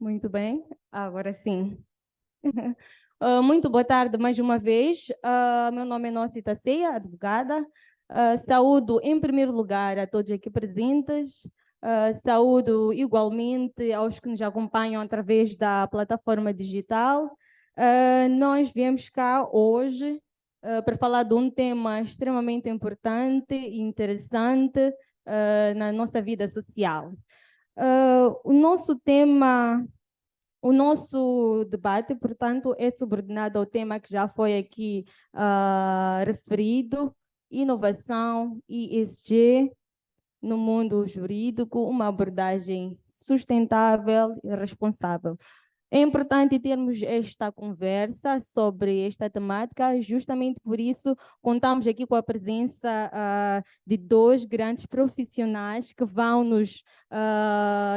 Muito bem, agora sim. Muito boa tarde mais uma vez. Meu nome é Nócita Ceia, advogada. Saúdo em primeiro lugar a todos aqui presentes. Saúdo igualmente aos que nos acompanham através da plataforma digital. Nós viemos cá hoje para falar de um tema extremamente importante e interessante na nossa vida social. O nosso debate, portanto, é subordinado ao tema que já foi aqui referido: inovação e ESG no mundo jurídico, uma abordagem sustentável e responsável. É importante termos esta conversa sobre esta temática, justamente por isso contamos aqui com a presença de dois grandes profissionais que vão nos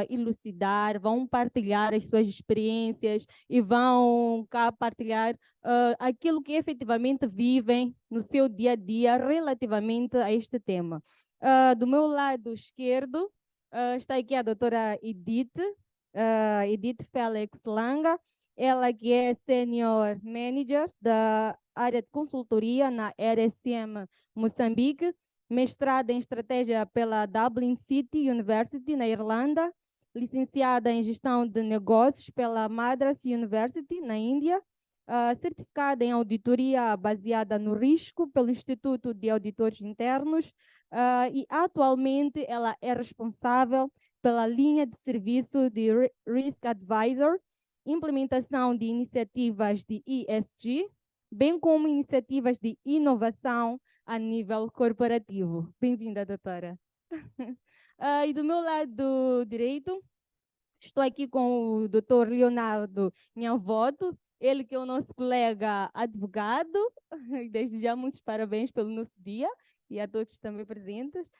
elucidar, vão partilhar as suas experiências e vão cá partilhar aquilo que efetivamente vivem no seu dia a dia relativamente a este tema. Do meu lado esquerdo está aqui a doutora Edith Félix Langa, ela que é Senior Manager da área de consultoria na RSM Moçambique, mestrada em Estratégia pela Dublin City University, na Irlanda, licenciada em Gestão de Negócios pela Madras University, na Índia, certificada em Auditoria baseada no risco pelo Instituto de Auditores Internos, e atualmente ela é responsável pela linha de serviço de Risk Advisor, implementação de iniciativas de ESG, bem como iniciativas de inovação a nível corporativo. Bem-vinda, doutora. E do meu lado direito, estou aqui com o doutor Leonardo Nhanvoto, ele que é o nosso colega advogado. Desde já, muitos parabéns pelo nosso dia e a todos também presentes.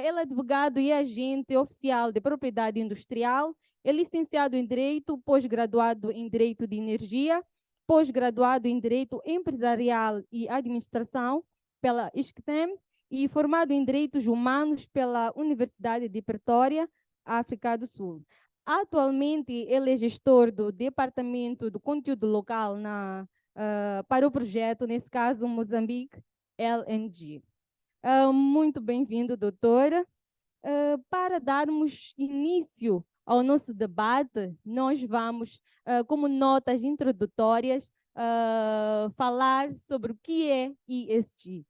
Ele é advogado e agente oficial de propriedade industrial, é licenciado em Direito, pós-graduado em Direito de Energia, pós-graduado em Direito Empresarial e Administração pela ISCTEM e formado em Direitos Humanos pela Universidade de Pretória, África do Sul. Atualmente, ele é gestor do Departamento do Conteúdo Local para o projeto, nesse caso, Moçambique LNG. Muito bem-vindo, doutora. Para darmos início ao nosso debate, nós vamos, como notas introdutórias, falar sobre o que é ESG.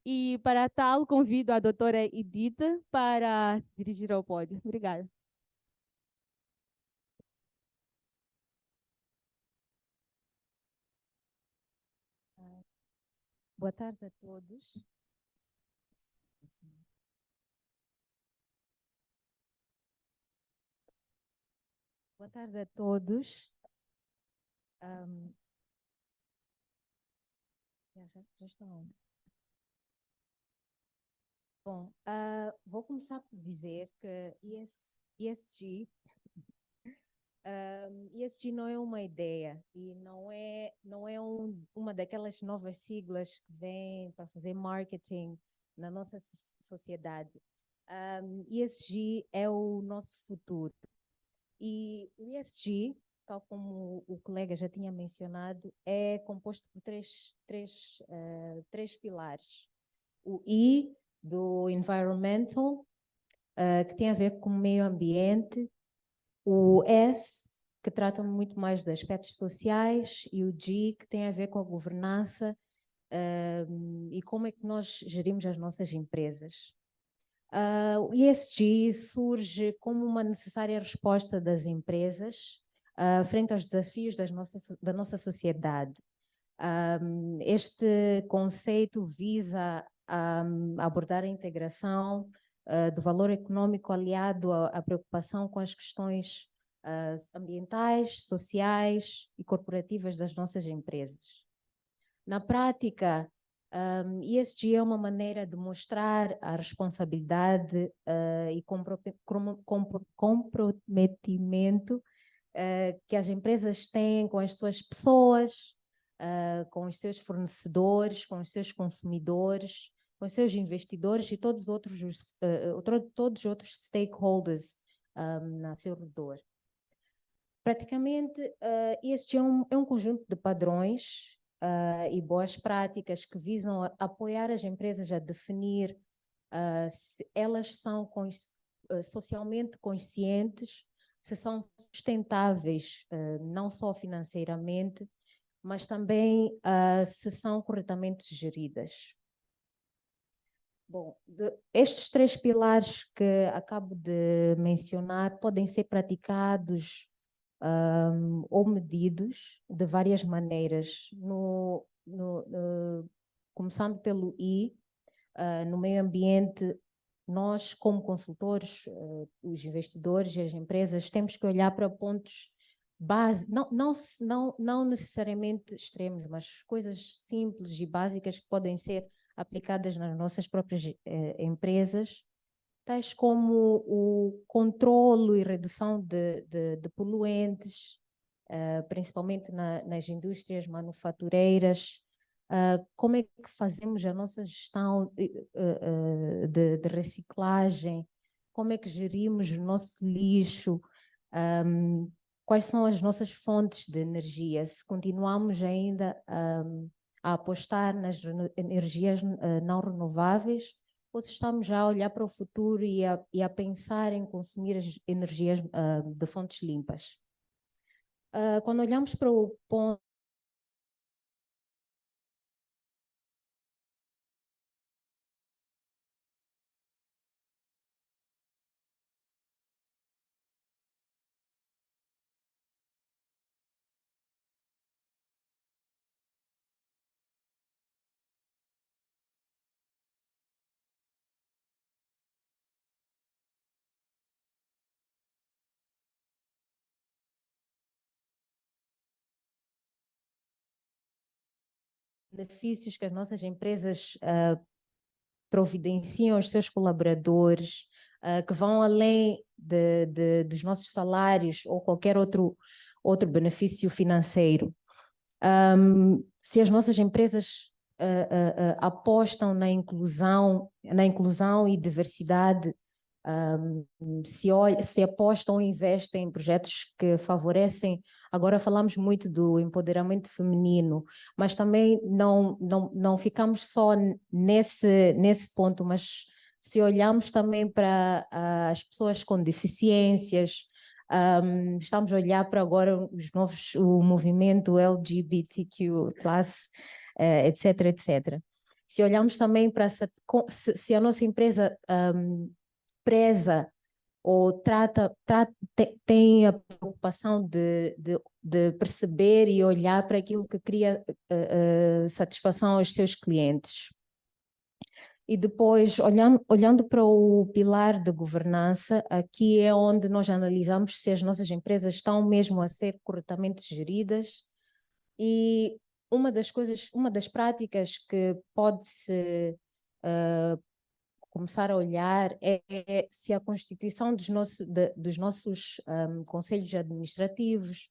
E para tal, convido a doutora Edith para se dirigir ao pódio. Obrigada. Boa tarde a todos. Boa tarde a todos. Já estão. Bom, vou começar por dizer que ESG não é uma ideia e não é uma daquelas novas siglas que vêm para fazer marketing na nossa sociedade. ESG é o nosso futuro. E o ESG, tal como o colega já tinha mencionado, é composto por três pilares. O I, do environmental, que tem a ver com o meio ambiente. O S, que trata muito mais de aspectos sociais. E o G, que tem a ver com a governança e como é que nós gerimos as nossas empresas. O ESG surge como uma necessária resposta das empresas frente aos desafios da nossa sociedade. Este conceito visa abordar a integração do valor econômico aliado à preocupação com as questões ambientais, sociais e corporativas das nossas empresas. Na prática, ESG é uma maneira de mostrar a responsabilidade e comprometimento que as empresas têm com as suas pessoas, com os seus fornecedores, com os seus consumidores, com os seus investidores e todos os outros stakeholders a seu redor. Praticamente, este é um conjunto de padrões e boas práticas que visam apoiar as empresas a definir se elas são socialmente conscientes, se são sustentáveis, não só financeiramente, mas também se são corretamente geridas. Bom, estes 3 pilares que acabo de mencionar podem ser praticados ou medidos de várias maneiras. Começando pelo I, no meio ambiente, nós, como consultores, os investidores e as empresas, temos que olhar para pontos base, não necessariamente extremos, mas coisas simples e básicas que podem ser aplicadas nas nossas próprias empresas, tais como o controlo e redução de poluentes, principalmente nas indústrias manufatureiras. Como é que fazemos a nossa gestão de reciclagem? Como é que gerimos o nosso lixo? Quais são as nossas fontes de energia? Se continuamos ainda a apostar nas energias não renováveis, ou se estamos já a olhar para o futuro e a pensar em consumir as energias de fontes limpas. Quando olhamos para o ponto benefícios que as nossas empresas providenciam aos seus colaboradores, que vão além dos nossos salários ou qualquer outro benefício financeiro. Se as nossas empresas apostam na inclusão e diversidade, se apostam ou investem em projetos que favorecem. Agora falamos muito do empoderamento feminino, mas também não ficamos só nesse ponto, mas se olharmos também para as pessoas com deficiências, estamos a olhar para agora o movimento LGBTQ+, etc, etc. Se olharmos também para se a nossa empresa preza ou tem a preocupação de perceber e olhar para aquilo que cria satisfação aos seus clientes. E depois, olhando para o pilar de governança, aqui é onde nós analisamos se as nossas empresas estão mesmo a ser corretamente geridas. E uma das práticas que pode-se começar a olhar é se a constituição dos nossos conselhos administrativos,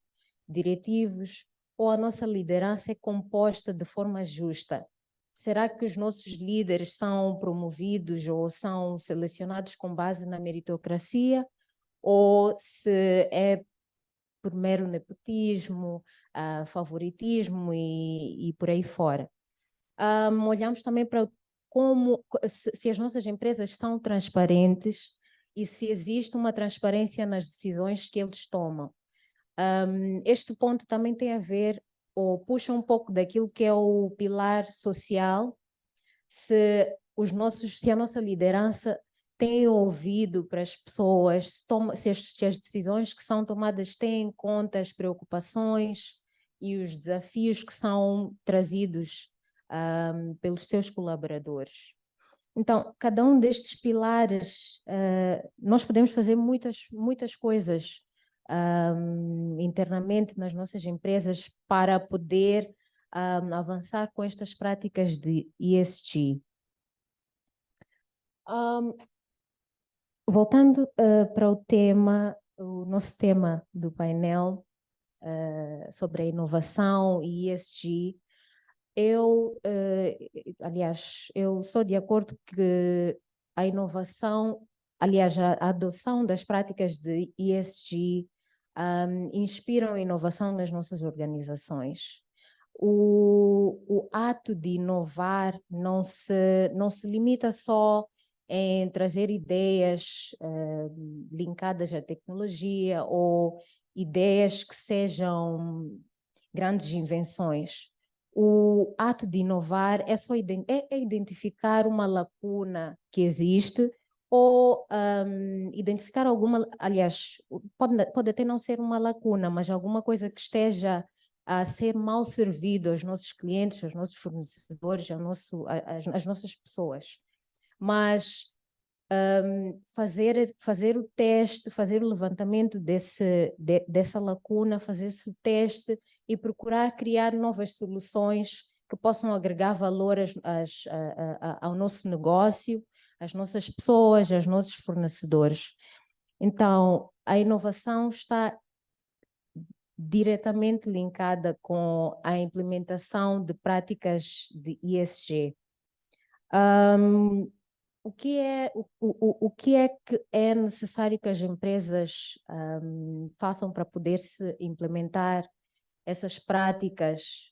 diretivos, ou a nossa liderança é composta de forma justa. Será que os nossos líderes são promovidos ou são selecionados com base na meritocracia? Ou se é por mero nepotismo, favoritismo e por aí fora? Olhamos também para se as nossas empresas são transparentes e se existe uma transparência nas decisões que eles tomam. Este ponto também tem a ver, ou puxa um pouco daquilo que é o pilar social, se a nossa liderança tem ouvido para as pessoas, se as decisões que são tomadas têm em conta as preocupações e os desafios que são trazidos pelos seus colaboradores. Então, cada um destes pilares, nós podemos fazer muitas coisas internamente nas nossas empresas para poder avançar com estas práticas de ESG. Voltando para o nosso tema do painel sobre a inovação e ESG, aliás, eu sou de acordo que a inovação, aliás, a adoção das práticas de ESG inspiram a inovação nas nossas organizações. O ato de inovar não se limita só em trazer ideias linkadas à tecnologia ou ideias que sejam grandes invenções. O ato de inovar é identificar uma lacuna que existe ou identificar alguma, aliás, pode até não ser uma lacuna, mas alguma coisa que esteja a ser mal servido aos nossos clientes, aos nossos fornecedores, às nossas pessoas. Mas fazer o teste, fazer o levantamento dessa lacuna, fazer-se o teste e procurar criar novas soluções que possam agregar valor ao nosso negócio, às nossas pessoas, aos nossos fornecedores. Então, a inovação está diretamente linkada com a implementação de práticas de ESG. O que é que é necessário que as empresas façam para poder se implementar essas práticas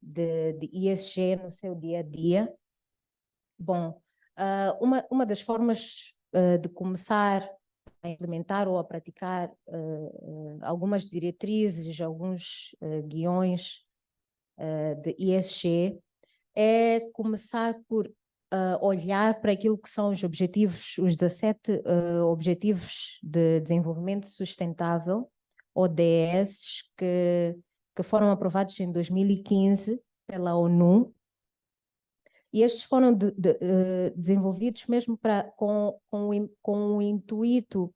de ESG no seu dia a dia? Bom, uma das formas de começar a implementar ou a praticar algumas diretrizes, alguns guiões de ESG é começar por olhar para aquilo que são os objetivos, os 17 Objetivos de Desenvolvimento Sustentável, ODS, que foram aprovados em 2015 pela ONU. E estes foram desenvolvidos mesmo com o intuito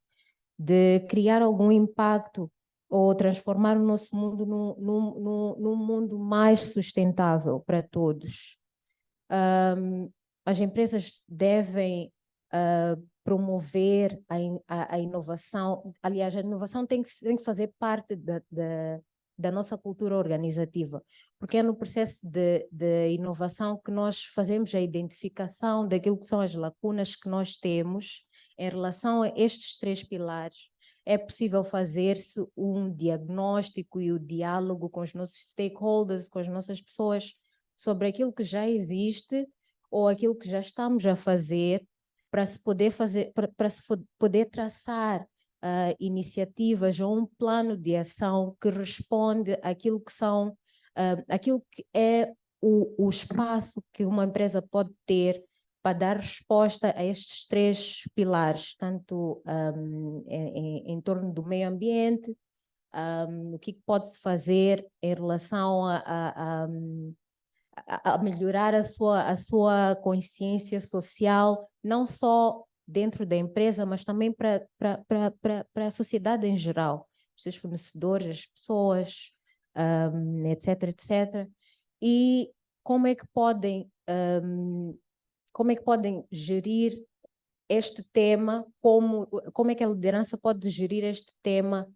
de criar algum impacto ou transformar o nosso mundo num mundo mais sustentável para todos. As empresas devem promover a inovação. Aliás, a inovação tem que fazer parte da nossa cultura organizativa, porque é no processo de inovação que nós fazemos a identificação daquilo que são as lacunas que nós temos em relação a estes 3 pilares. É possível fazer-se um diagnóstico e o diálogo com os nossos stakeholders, com as nossas pessoas, sobre aquilo que já existe ou aquilo que já estamos a fazer para se poder traçar iniciativas ou um plano de ação que responde àquilo que são aquilo que é o espaço que uma empresa pode ter para dar resposta a estes 3 pilares, tanto em torno do meio ambiente, o que pode-se fazer em relação a melhorar a sua consciência social, não só dentro da empresa, mas também para a sociedade em geral, os seus fornecedores, as pessoas, etc, etc. E como é que podem gerir este tema, como é que a liderança pode gerir este tema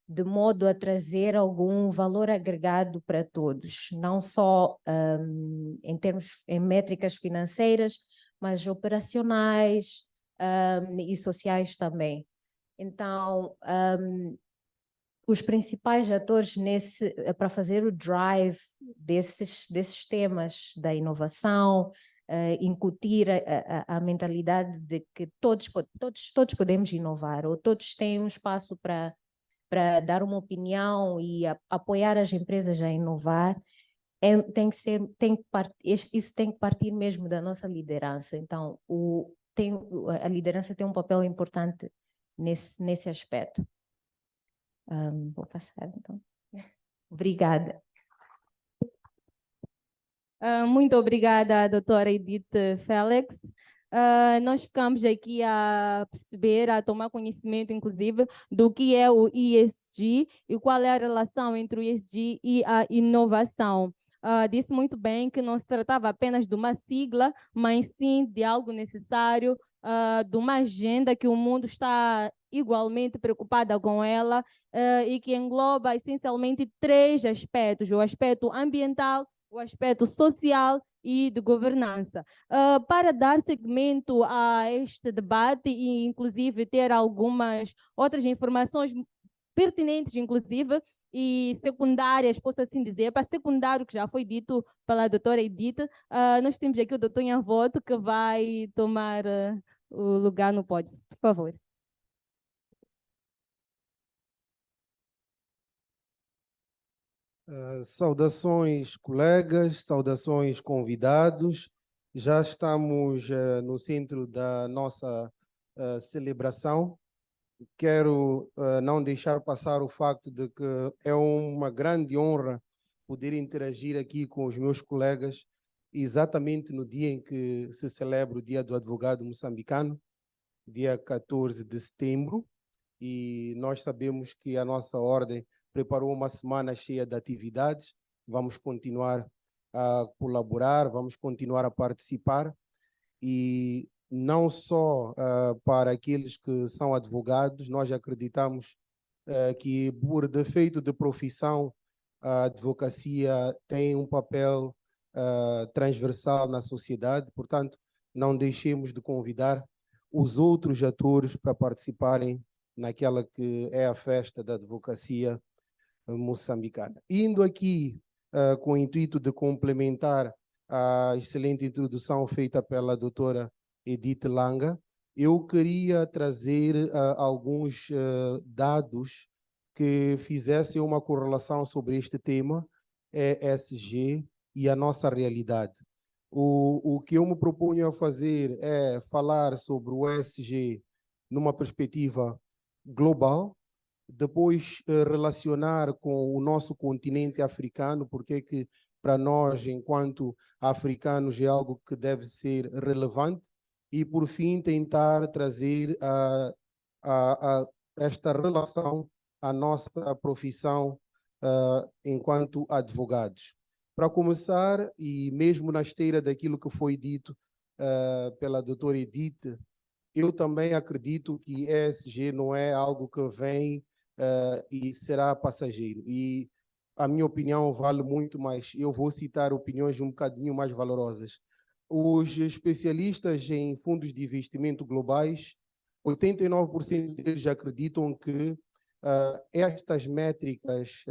de modo a trazer algum valor agregado para todos, não só em métricas financeiras, mas operacionais e sociais também. Então, os principais atores para fazer o drive desses temas da inovação, incutir a mentalidade de que todos podemos inovar, ou todos têm um espaço para dar uma opinião e apoiar as empresas a inovar, isso tem que partir mesmo da nossa liderança. Então, a liderança tem um papel importante nesse aspecto. Vou passar, então. Obrigada. Muito obrigada, doutora Edith Félix. Nós ficamos aqui a perceber, a tomar conhecimento, inclusive, do que é o ESG e qual é a relação entre o ESG e a inovação. Disse muito bem que não se tratava apenas de uma sigla, mas sim de algo necessário, de uma agenda que o mundo está igualmente preocupada com ela e que engloba essencialmente 3 aspectos: o aspecto ambiental, o aspecto social e de governança. Para dar seguimento a este debate e, inclusive, ter algumas outras informações pertinentes, inclusive, e secundárias, posso assim dizer, para secundário, que já foi dito pela doutora Edith, nós temos aqui o doutor Nhanvoto, que vai tomar o lugar no pódio. Por favor. Saudações, colegas, saudações, convidados. Já estamos no centro da nossa celebração. Quero não deixar passar o facto de que é uma grande honra poder interagir aqui com os meus colegas exatamente no dia em que se celebra o Dia do Advogado Moçambicano, dia 14 de setembro, e nós sabemos que a nossa ordem preparou uma semana cheia de atividades. Vamos continuar a colaborar, vamos continuar a participar, e não só para aqueles que são advogados. Nós acreditamos que, por defeito de profissão, a advocacia tem um papel transversal na sociedade. Portanto, não deixemos de convidar os outros atores para participarem naquela que é a festa da advocacia moçambicana. Indo aqui com o intuito de complementar a excelente introdução feita pela doutora Edith Langa, eu queria trazer alguns dados que fizessem uma correlação sobre este tema, ESG, e a nossa realidade. O que eu me proponho a fazer é falar sobre o ESG numa perspectiva global, depois relacionar com o nosso continente africano, porque é que para nós, enquanto africanos, é algo que deve ser relevante, e por fim tentar trazer esta relação à nossa profissão enquanto advogados. Para começar, e mesmo na esteira daquilo que foi dito pela doutora Edith, eu também acredito que ESG não é algo que vem e será passageiro. E a minha opinião vale muito mais. Eu vou citar opiniões um bocadinho mais valorosas. Os especialistas em fundos de investimento globais, 89% deles acreditam que estas métricas,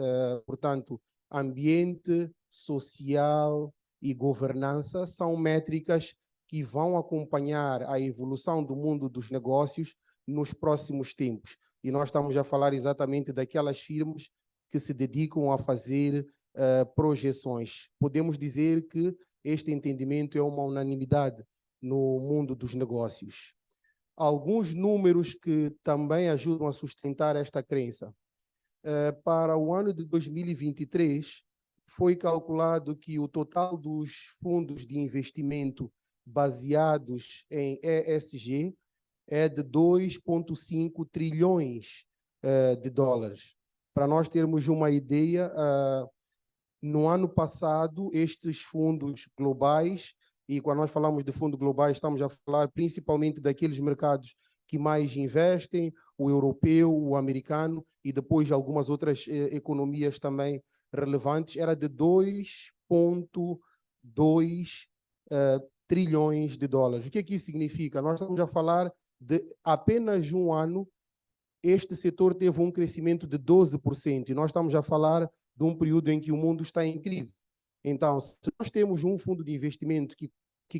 portanto, ambiente, social e governança, são métricas que vão acompanhar a evolução do mundo dos negócios nos próximos tempos. E nós estamos a falar exatamente daquelas firmas que se dedicam a fazer projeções. Podemos dizer que este entendimento é uma unanimidade no mundo dos negócios. Alguns números que também ajudam a sustentar esta crença. Para o ano de 2023, foi calculado que o total dos fundos de investimento baseados em ESG é de 2,5 trilhões de dólares. Para nós termos uma ideia, no ano passado, estes fundos globais, e quando nós falamos de fundos globais, estamos a falar principalmente daqueles mercados que mais investem, o europeu, o americano, e depois algumas outras economias também relevantes, era de 2,2 trilhões de dólares. O que é que isso significa? Nós estamos a falar de apenas um ano, este setor teve um crescimento de 12%, e nós estamos a falar de um período em que o mundo está em crise. Então, se nós temos um fundo de investimento que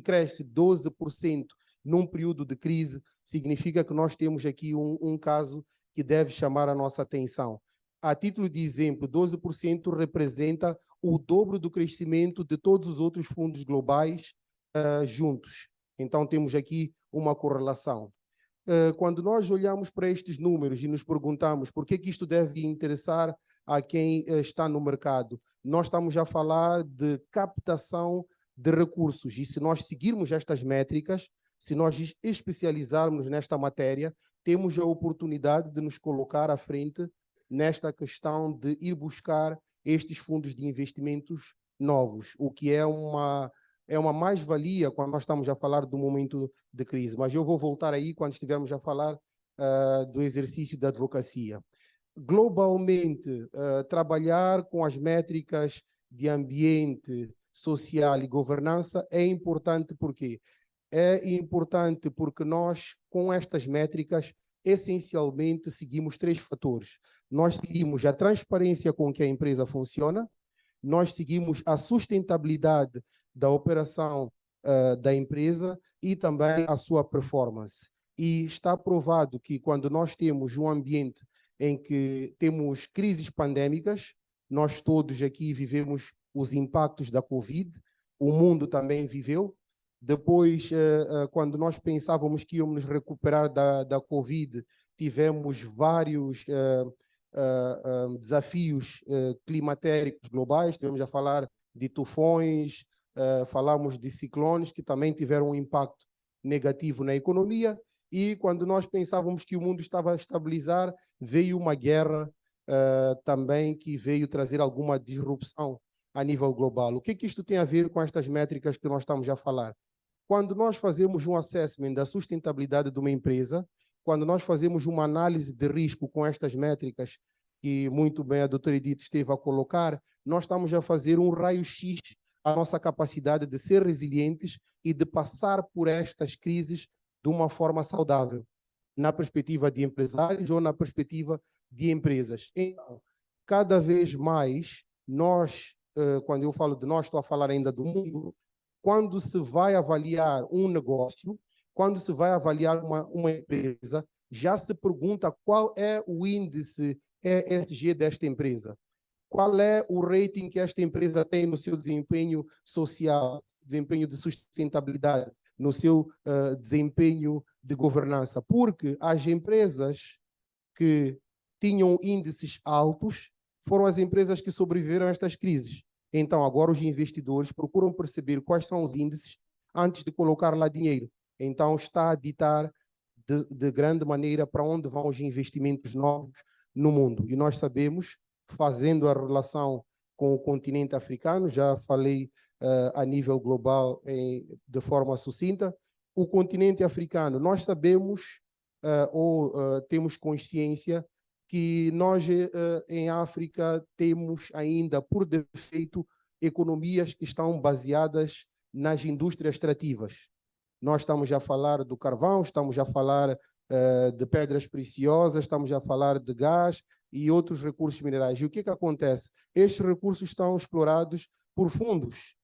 cresce 12% num período de crise, significa que nós temos aqui um caso que deve chamar a nossa atenção. A título de exemplo, 12% representa o dobro do crescimento de todos os outros fundos globais juntos. Então, temos aqui uma correlação. Quando nós olhamos para estes números e nos perguntamos por que isto deve interessar a quem está no mercado, nós estamos a falar de captação de recursos, e se nós seguirmos estas métricas, se nós especializarmos nesta matéria, temos a oportunidade de nos colocar à frente nesta questão de ir buscar estes fundos de investimentos novos, o que é uma mais-valia quando nós estamos a falar do momento de crise. Mas eu vou voltar aí quando estivermos a falar do exercício da advocacia. Globalmente, trabalhar com as métricas de ambiente, social e governança é importante porque nós, com estas métricas, essencialmente seguimos 3 fatores. Nós seguimos a transparência com que a empresa funciona, nós seguimos a sustentabilidade da operação da empresa e também a sua performance. E está provado que quando nós temos um ambiente em que temos crises pandêmicas, nós todos aqui vivemos os impactos da Covid, o mundo também viveu. Depois, quando nós pensávamos que íamos nos recuperar da Covid, tivemos vários desafios climatéricos globais, tivemos a falar de tufões, falamos de ciclones que também tiveram um impacto negativo na economia, e quando nós pensávamos que o mundo estava a estabilizar, veio uma guerra também que veio trazer alguma disrupção a nível global. O que isto tem a ver com estas métricas que nós estamos a falar? Quando nós fazemos um assessment da sustentabilidade de uma empresa, quando nós fazemos uma análise de risco com estas métricas, que muito bem a doutora Edith esteve a colocar, nós estamos a fazer um raio-x à nossa capacidade de ser resilientes e de passar por estas crises de uma forma saudável, na perspectiva de empresários ou na perspectiva de empresas. Então, cada vez mais, nós, quando eu falo de nós, estou a falar ainda do mundo, quando se vai avaliar um negócio, quando se vai avaliar uma empresa, já se pergunta qual é o índice ESG desta empresa. Qual é o rating que esta empresa tem no seu desempenho social, desempenho de sustentabilidade, no seu desempenho de governança? Porque as empresas que tinham índices altos foram as empresas que sobreviveram a estas crises. Então, agora os investidores procuram perceber quais são os índices antes de colocar lá dinheiro. Então, está a ditar de grande maneira para onde vão os investimentos novos no mundo. E nós sabemos, fazendo a relação com o continente africano, já falei a nível global de forma sucinta, o continente africano, nós sabemos temos consciência que nós em África temos ainda, por defeito, economias que estão baseadas nas indústrias extrativas. Nós estamos a falar do carvão, estamos a falar de pedras preciosas, estamos a falar de gás e outros recursos minerais. E o que acontece? Estes recursos estão explorados por fundos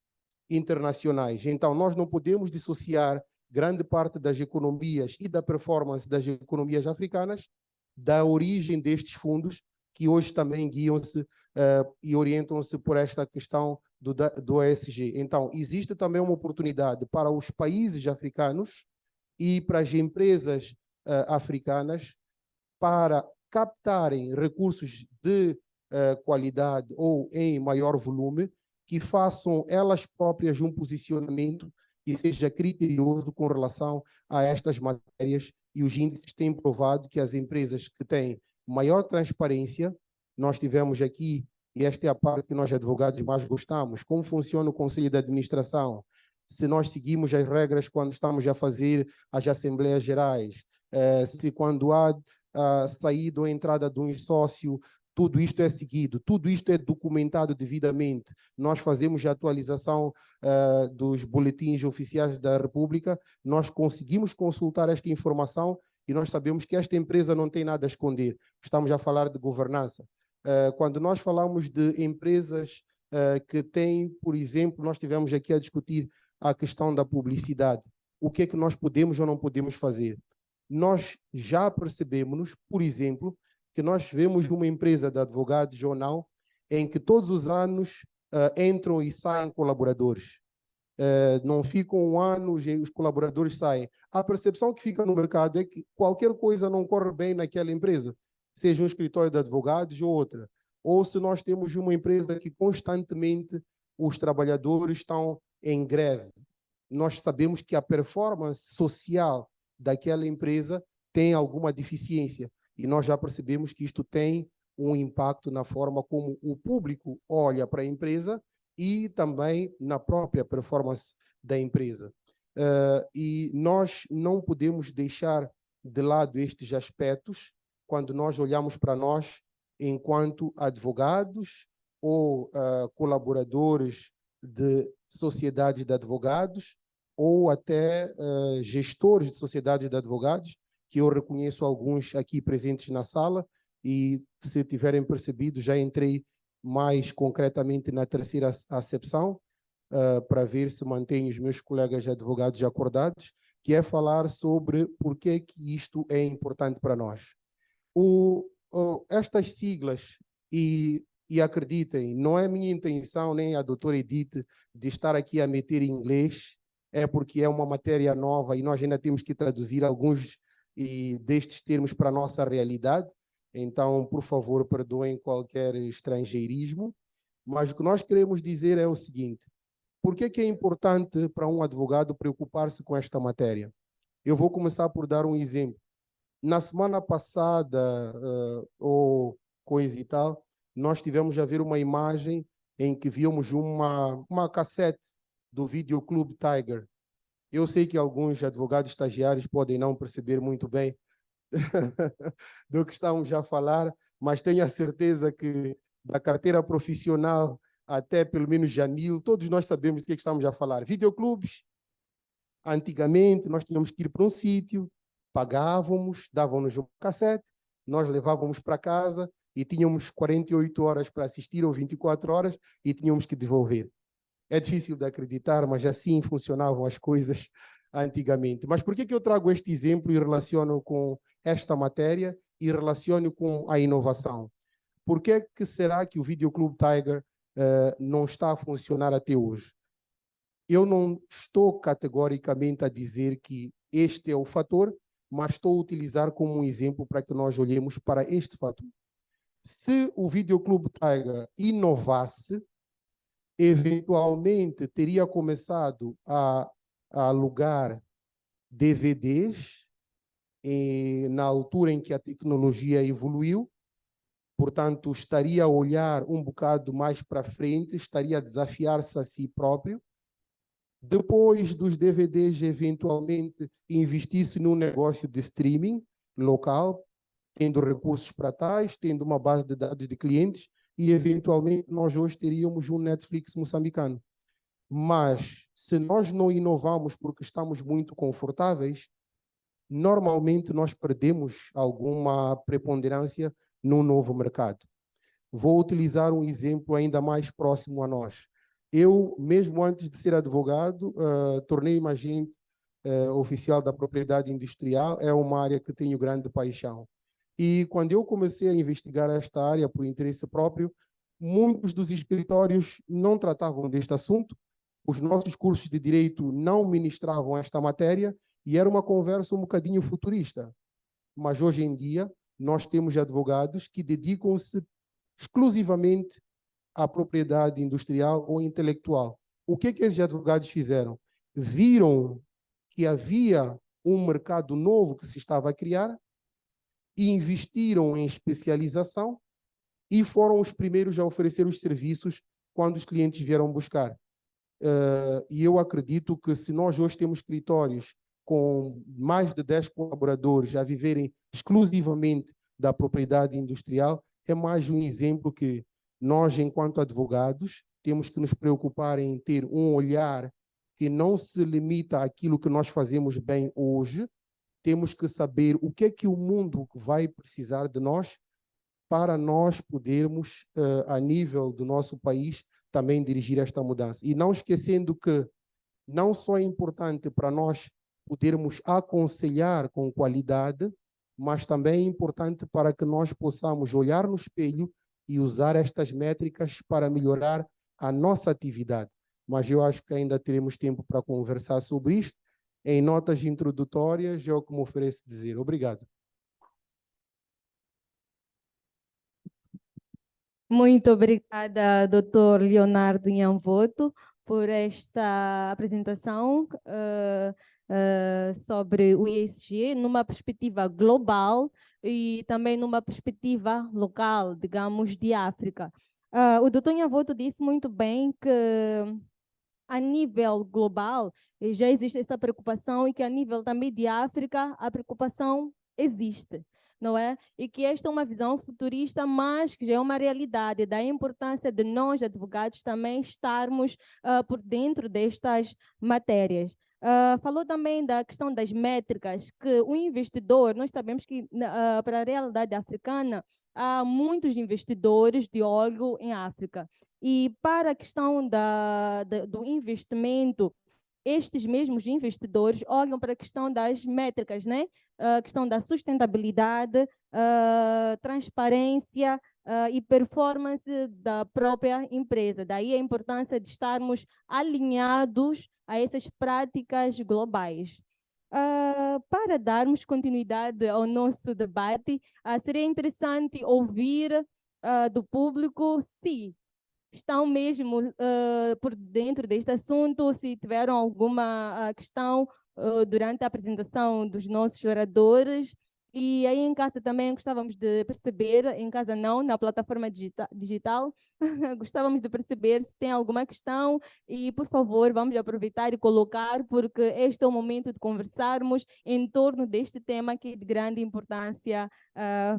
internacionais. Então, nós não podemos dissociar grande parte das economias e da performance das economias africanas da origem destes fundos, que hoje também guiam-se e orientam-se por esta questão do ESG. Então, existe também uma oportunidade para os países africanos e para as empresas africanas para captarem recursos de qualidade ou em maior volume, que façam elas próprias um posicionamento que seja criterioso com relação a estas matérias, e os índices têm provado que as empresas que têm maior transparência, nós tivemos aqui, e esta é a parte que nós advogados mais gostamos, como funciona o Conselho de Administração, se nós seguimos as regras quando estamos a fazer as Assembleias Gerais, se quando há a saída ou entrada de um sócio, tudo isto é seguido, tudo isto é documentado devidamente. Nós fazemos a atualização dos boletins oficiais da República, nós conseguimos consultar esta informação e nós sabemos que esta empresa não tem nada a esconder. Estamos a falar de governança. Quando nós falamos de empresas que têm, por exemplo, nós tivemos aqui a discutir a questão da publicidade. O que é que nós podemos ou não podemos fazer? Nós já percebemos, por exemplo, que nós vemos uma empresa de advogados ou não, em que todos os anos entram e saem colaboradores. Não ficam um ano, os colaboradores saem. A percepção que fica no mercado é que qualquer coisa não corre bem naquela empresa, seja um escritório de advogados ou outra. Ou se nós temos uma empresa que constantemente os trabalhadores estão em greve. Nós sabemos que a performance social daquela empresa tem alguma deficiência. E nós já percebemos que isto tem um impacto na forma como o público olha para a empresa e também na própria performance da empresa. E nós não podemos deixar de lado estes aspectos quando nós olhamos para nós enquanto advogados ou colaboradores de sociedades de advogados ou até gestores de sociedades de advogados, que eu reconheço alguns aqui presentes na sala, e se tiverem percebido, já entrei mais concretamente na terceira acepção, para ver se mantenho os meus colegas advogados acordados, que é falar sobre por que isto é importante para nós. Estas siglas, e acreditem, não é minha intenção, nem a doutora Edith, de estar aqui a meter em inglês, é porque é uma matéria nova e nós ainda temos que traduzir alguns destes termos para a nossa realidade. Então, por favor, perdoem qualquer estrangeirismo. Mas o que nós queremos dizer é o seguinte: por que é importante para um advogado preocupar-se com esta matéria? Eu vou começar por dar um exemplo. Na semana passada, ou coisa e tal, nós tivemos a ver uma imagem em que víamos uma cassete do Videoclube Tiger. Eu sei que alguns advogados estagiários podem não perceber muito bem do que estamos a falar, mas tenho a certeza que da carteira profissional até pelo menos Janil, todos nós sabemos do que estamos a falar. Videoclubes, antigamente nós tínhamos que ir para um sítio, pagávamos, davam-nos um cassete, nós levávamos para casa e tínhamos 48 horas para assistir ou 24 horas e tínhamos que devolver. É difícil de acreditar, mas assim funcionavam as coisas antigamente. Mas por que eu trago este exemplo e relaciono com esta matéria e relaciono com a inovação? Por que será que o Videoclube Tiger não está a funcionar até hoje? Eu não estou categoricamente a dizer que este é o fator, mas estou a utilizar como um exemplo para que nós olhemos para este fator. Se o Videoclube Tiger inovasse, eventualmente teria começado a alugar DVDs na altura em que a tecnologia evoluiu, portanto, estaria a olhar um bocado mais para frente, estaria a desafiar-se a si próprio. Depois dos DVDs, eventualmente, investisse num negócio de streaming local, tendo recursos para tais, tendo uma base de dados de clientes, e eventualmente nós hoje teríamos um Netflix moçambicano. Mas, se nós não inovamos porque estamos muito confortáveis, normalmente nós perdemos alguma preponderância no novo mercado. Vou utilizar um exemplo ainda mais próximo a nós. Eu, mesmo antes de ser advogado, tornei-me agente oficial da propriedade industrial. É uma área que tenho grande paixão. E quando eu comecei a investigar esta área por interesse próprio, muitos dos escritórios não tratavam deste assunto, os nossos cursos de direito não ministravam esta matéria e era uma conversa um bocadinho futurista. Mas hoje em dia, nós temos advogados que dedicam-se exclusivamente à propriedade industrial ou intelectual. O que esses advogados fizeram? Viram que havia um mercado novo que se estava a criar e investiram em especialização e foram os primeiros a oferecer os serviços quando os clientes vieram buscar. E eu acredito que se nós hoje temos escritórios com mais de 10 colaboradores a viverem exclusivamente da propriedade industrial, é mais um exemplo que nós, enquanto advogados, temos que nos preocupar em ter um olhar que não se limita àquilo que nós fazemos bem hoje. Temos que saber o que o mundo vai precisar de nós para nós podermos, a nível do nosso país, também dirigir esta mudança. E não esquecendo que não só é importante para nós podermos aconselhar com qualidade, mas também é importante para que nós possamos olhar no espelho e usar estas métricas para melhorar a nossa atividade. Mas eu acho que ainda teremos tempo para conversar sobre isto. Em notas introdutórias, é o que me ofereço dizer. Obrigado. Muito obrigada, Dr. Leonardo Nhanvoto, por esta apresentação sobre o ESG numa perspectiva global e também numa perspectiva local, digamos, de África. O Dr. Nhanvoto disse muito bem que a nível global já existe essa preocupação e que a nível também de África a preocupação existe. não é? E que esta é uma visão futurista, mas que já é uma realidade, da importância de nós, advogados, também estarmos por dentro destas matérias. Falou também da questão das métricas, que o investidor, nós sabemos que para a realidade africana, há muitos investidores de óleo em África. E para a questão do investimento, estes mesmos investidores olham para a questão das métricas, né? A questão da sustentabilidade, transparência e performance da própria empresa. Daí a importância de estarmos alinhados a essas práticas globais. Para darmos continuidade ao nosso debate, seria interessante ouvir do público se estão mesmo por dentro deste assunto, se tiveram alguma questão durante a apresentação dos nossos oradores. E aí em casa também gostávamos de perceber, em casa não, na plataforma digital, gostávamos de perceber se tem alguma questão e, por favor, vamos aproveitar e colocar, porque este é o momento de conversarmos em torno deste tema que é de grande importância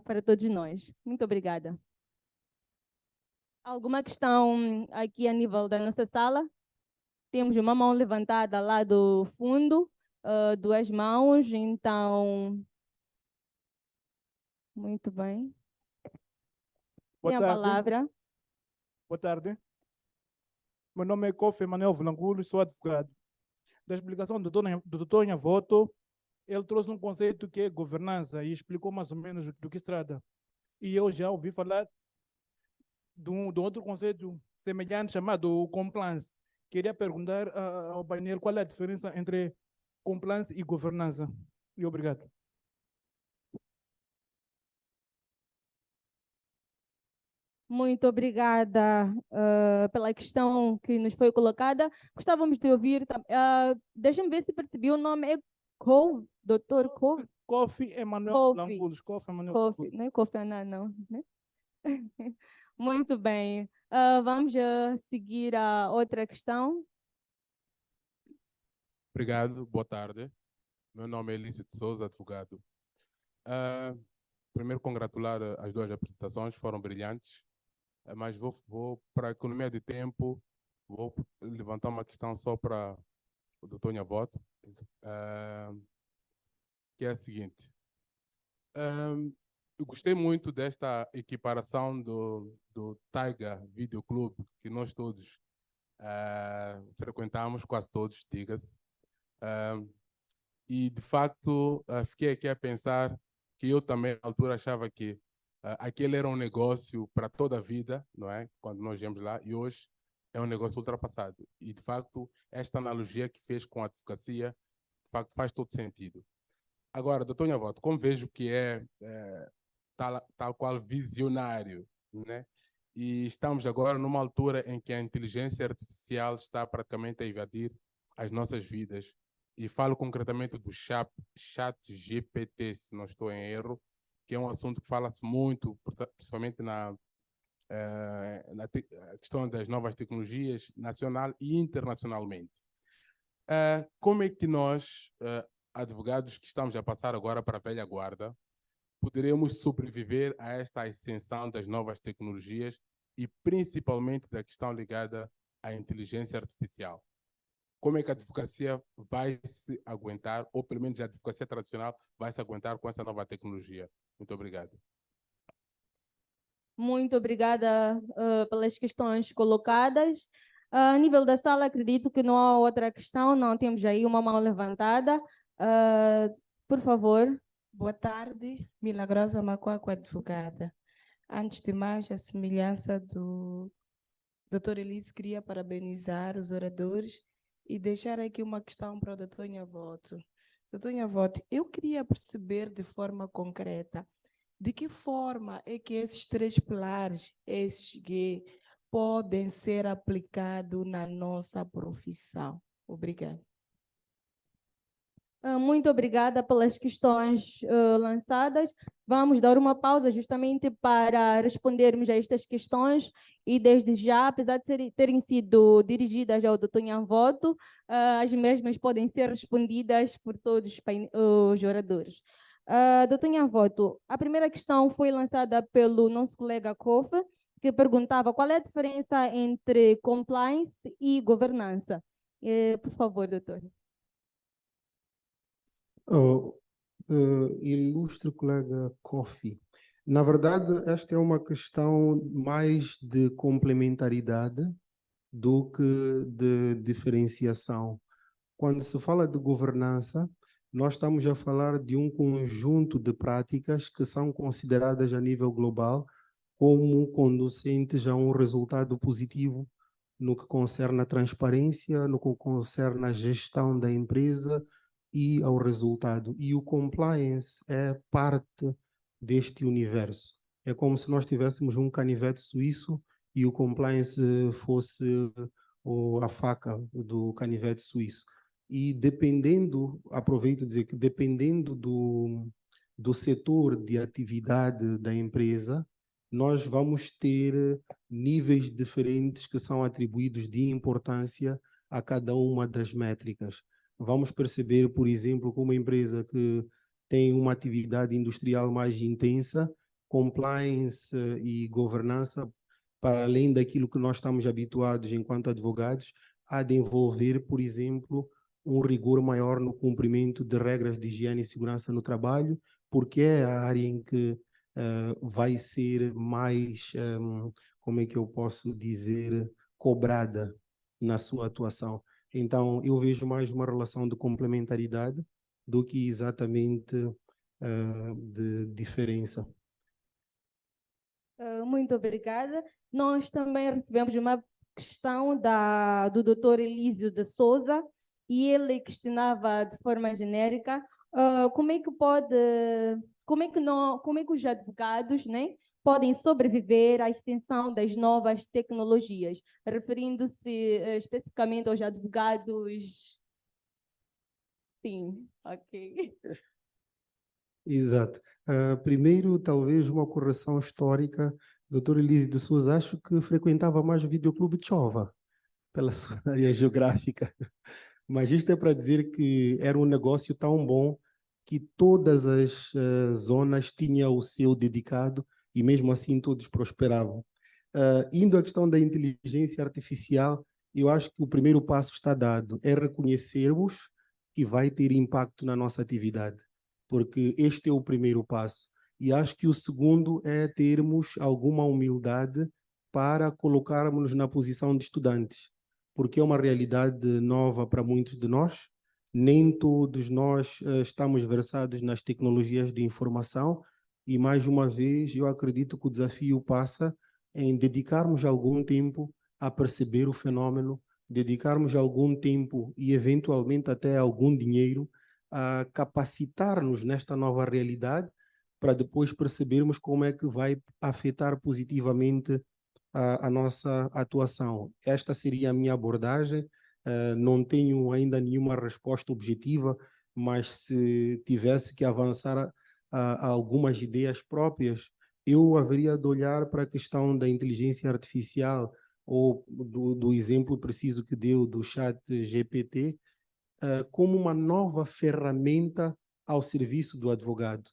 para todos nós. Muito obrigada. Alguma questão aqui a nível da nossa sala? Temos uma mão levantada lá do fundo, duas mãos, então... Muito bem. Tem a palavra. Boa tarde. Meu nome é Kofi Manuel Vilangulo, sou advogado. Da explicação do doutor Nhavoto, ele trouxe um conceito que é governança e explicou mais ou menos do que se trata. E eu já ouvi falar de outro conceito semelhante chamado compliance. Queria perguntar ao painel qual é a diferença entre compliance e governança. E obrigado. Muito obrigada pela questão que nos foi colocada. Gostávamos de ouvir. Deixa-me ver se percebi o nome. É Dr. Kofi? Kofi Emanuel Langulos. Kofi Emanuel Langulos. Não é Kofi Annan, não. Né? Muito bem. Vamos seguir a outra questão. Obrigado, boa tarde. Meu nome é Elício de Souza, advogado. Primeiro, congratular as duas apresentações, foram brilhantes. Mas vou para a economia de tempo, vou levantar uma questão só para o doutor Nhavoto, que é a seguinte. Eu gostei muito desta equiparação do Tiger Video Club, que nós todos frequentamos, quase todos, diga-se. E, de facto, fiquei aqui a pensar que eu também, na altura, achava que aquele era um negócio para toda a vida, não é? Quando nós viemos lá, e hoje é um negócio ultrapassado. E, de facto, esta analogia que fez com a advocacia, de facto, faz todo sentido. Agora, doutor Nhavoto, como vejo que é tal qual visionário, né? E estamos agora numa altura em que a inteligência artificial está praticamente a invadir as nossas vidas. E falo concretamente do chat GPT, se não estou em erro, que é um assunto que fala-se muito, principalmente na questão das novas tecnologias, nacional e internacionalmente. Como é que nós, advogados que estamos a passar agora para a velha guarda, poderemos sobreviver a esta ascensão das novas tecnologias e principalmente da questão ligada à inteligência artificial? Como é que a advocacia vai se aguentar, ou pelo menos a advocacia tradicional vai se aguentar com essa nova tecnologia? Muito obrigado. Muito obrigada pelas questões colocadas. A nível da sala, acredito que não há outra questão, não temos aí uma mão levantada. Por favor. Boa tarde, Milagrosa Macuaco, advogada. Antes de mais, a semelhança do Dr. Elísio, queria parabenizar os oradores e deixar aqui uma questão para o Dr. Nhavoto. Dr. Nhavoto, eu queria perceber de forma concreta de que forma é que esses três pilares ESG podem ser aplicados na nossa profissão. Obrigada. Muito obrigada pelas questões lançadas. Vamos dar uma pausa justamente para respondermos a estas questões e desde já, apesar de terem sido dirigidas ao Dr. Nhavoto, as mesmas podem ser respondidas por todos os oradores. Doutor Nhavoto, a primeira questão foi lançada pelo nosso colega Kofi, que perguntava qual é a diferença entre compliance e governança. Por favor, doutor. Oh, ilustre colega Kofi, na verdade, esta é uma questão mais de complementaridade do que de diferenciação. Quando se fala de governança, nós estamos a falar de um conjunto de práticas que são consideradas a nível global como conducentes a um resultado positivo no que concerne a transparência, no que concerne a gestão da empresa e ao resultado. E o compliance é parte deste universo. É como se nós tivéssemos um canivete suíço e o compliance fosse a faca do canivete suíço. E dependendo, aproveito de dizer que dependendo do setor de atividade da empresa, nós vamos ter níveis diferentes que são atribuídos de importância a cada uma das métricas. Vamos perceber, por exemplo, que uma empresa que tem uma atividade industrial mais intensa, compliance e governança, para além daquilo que nós estamos habituados enquanto advogados, há de envolver, por exemplo, um rigor maior no cumprimento de regras de higiene e segurança no trabalho, porque é a área em que vai ser mais, como é que eu posso dizer, cobrada na sua atuação. Então, eu vejo mais uma relação de complementaridade do que exatamente de diferença. Muito obrigada. Nós também recebemos uma questão do Dr. Elísio de Souza, e ele questionava de forma genérica como é que os advogados, né, podem sobreviver à extensão das novas tecnologias, referindo-se especificamente aos advogados. Sim, ok. Exato. Primeiro, talvez uma correção histórica. Dr. Elísio de Souza, acho que frequentava mais o Videoclube Tchova, pela sua área geográfica. Mas isto é para dizer que era um negócio tão bom que todas as zonas tinham o seu dedicado e mesmo assim todos prosperavam. Indo à questão da inteligência artificial, eu acho que o primeiro passo está dado, é reconhecermos que vai ter impacto na nossa atividade, porque este é o primeiro passo. E acho que o segundo é termos alguma humildade para colocarmos-nos na posição de estudantes, porque é uma realidade nova para muitos de nós. Nem todos nós estamos versados nas tecnologias de informação e, mais uma vez, eu acredito que o desafio passa em dedicarmos algum tempo a perceber o fenômeno, dedicarmos algum tempo e, eventualmente, até algum dinheiro a capacitar-nos nesta nova realidade para depois percebermos como é que vai afetar positivamente a nossa atuação. Esta seria a minha abordagem. Não tenho ainda nenhuma resposta objetiva, mas se tivesse que avançar a algumas ideias próprias, eu haveria de olhar para a questão da inteligência artificial ou do exemplo preciso que deu do chat GPT, como uma nova ferramenta ao serviço do advogado.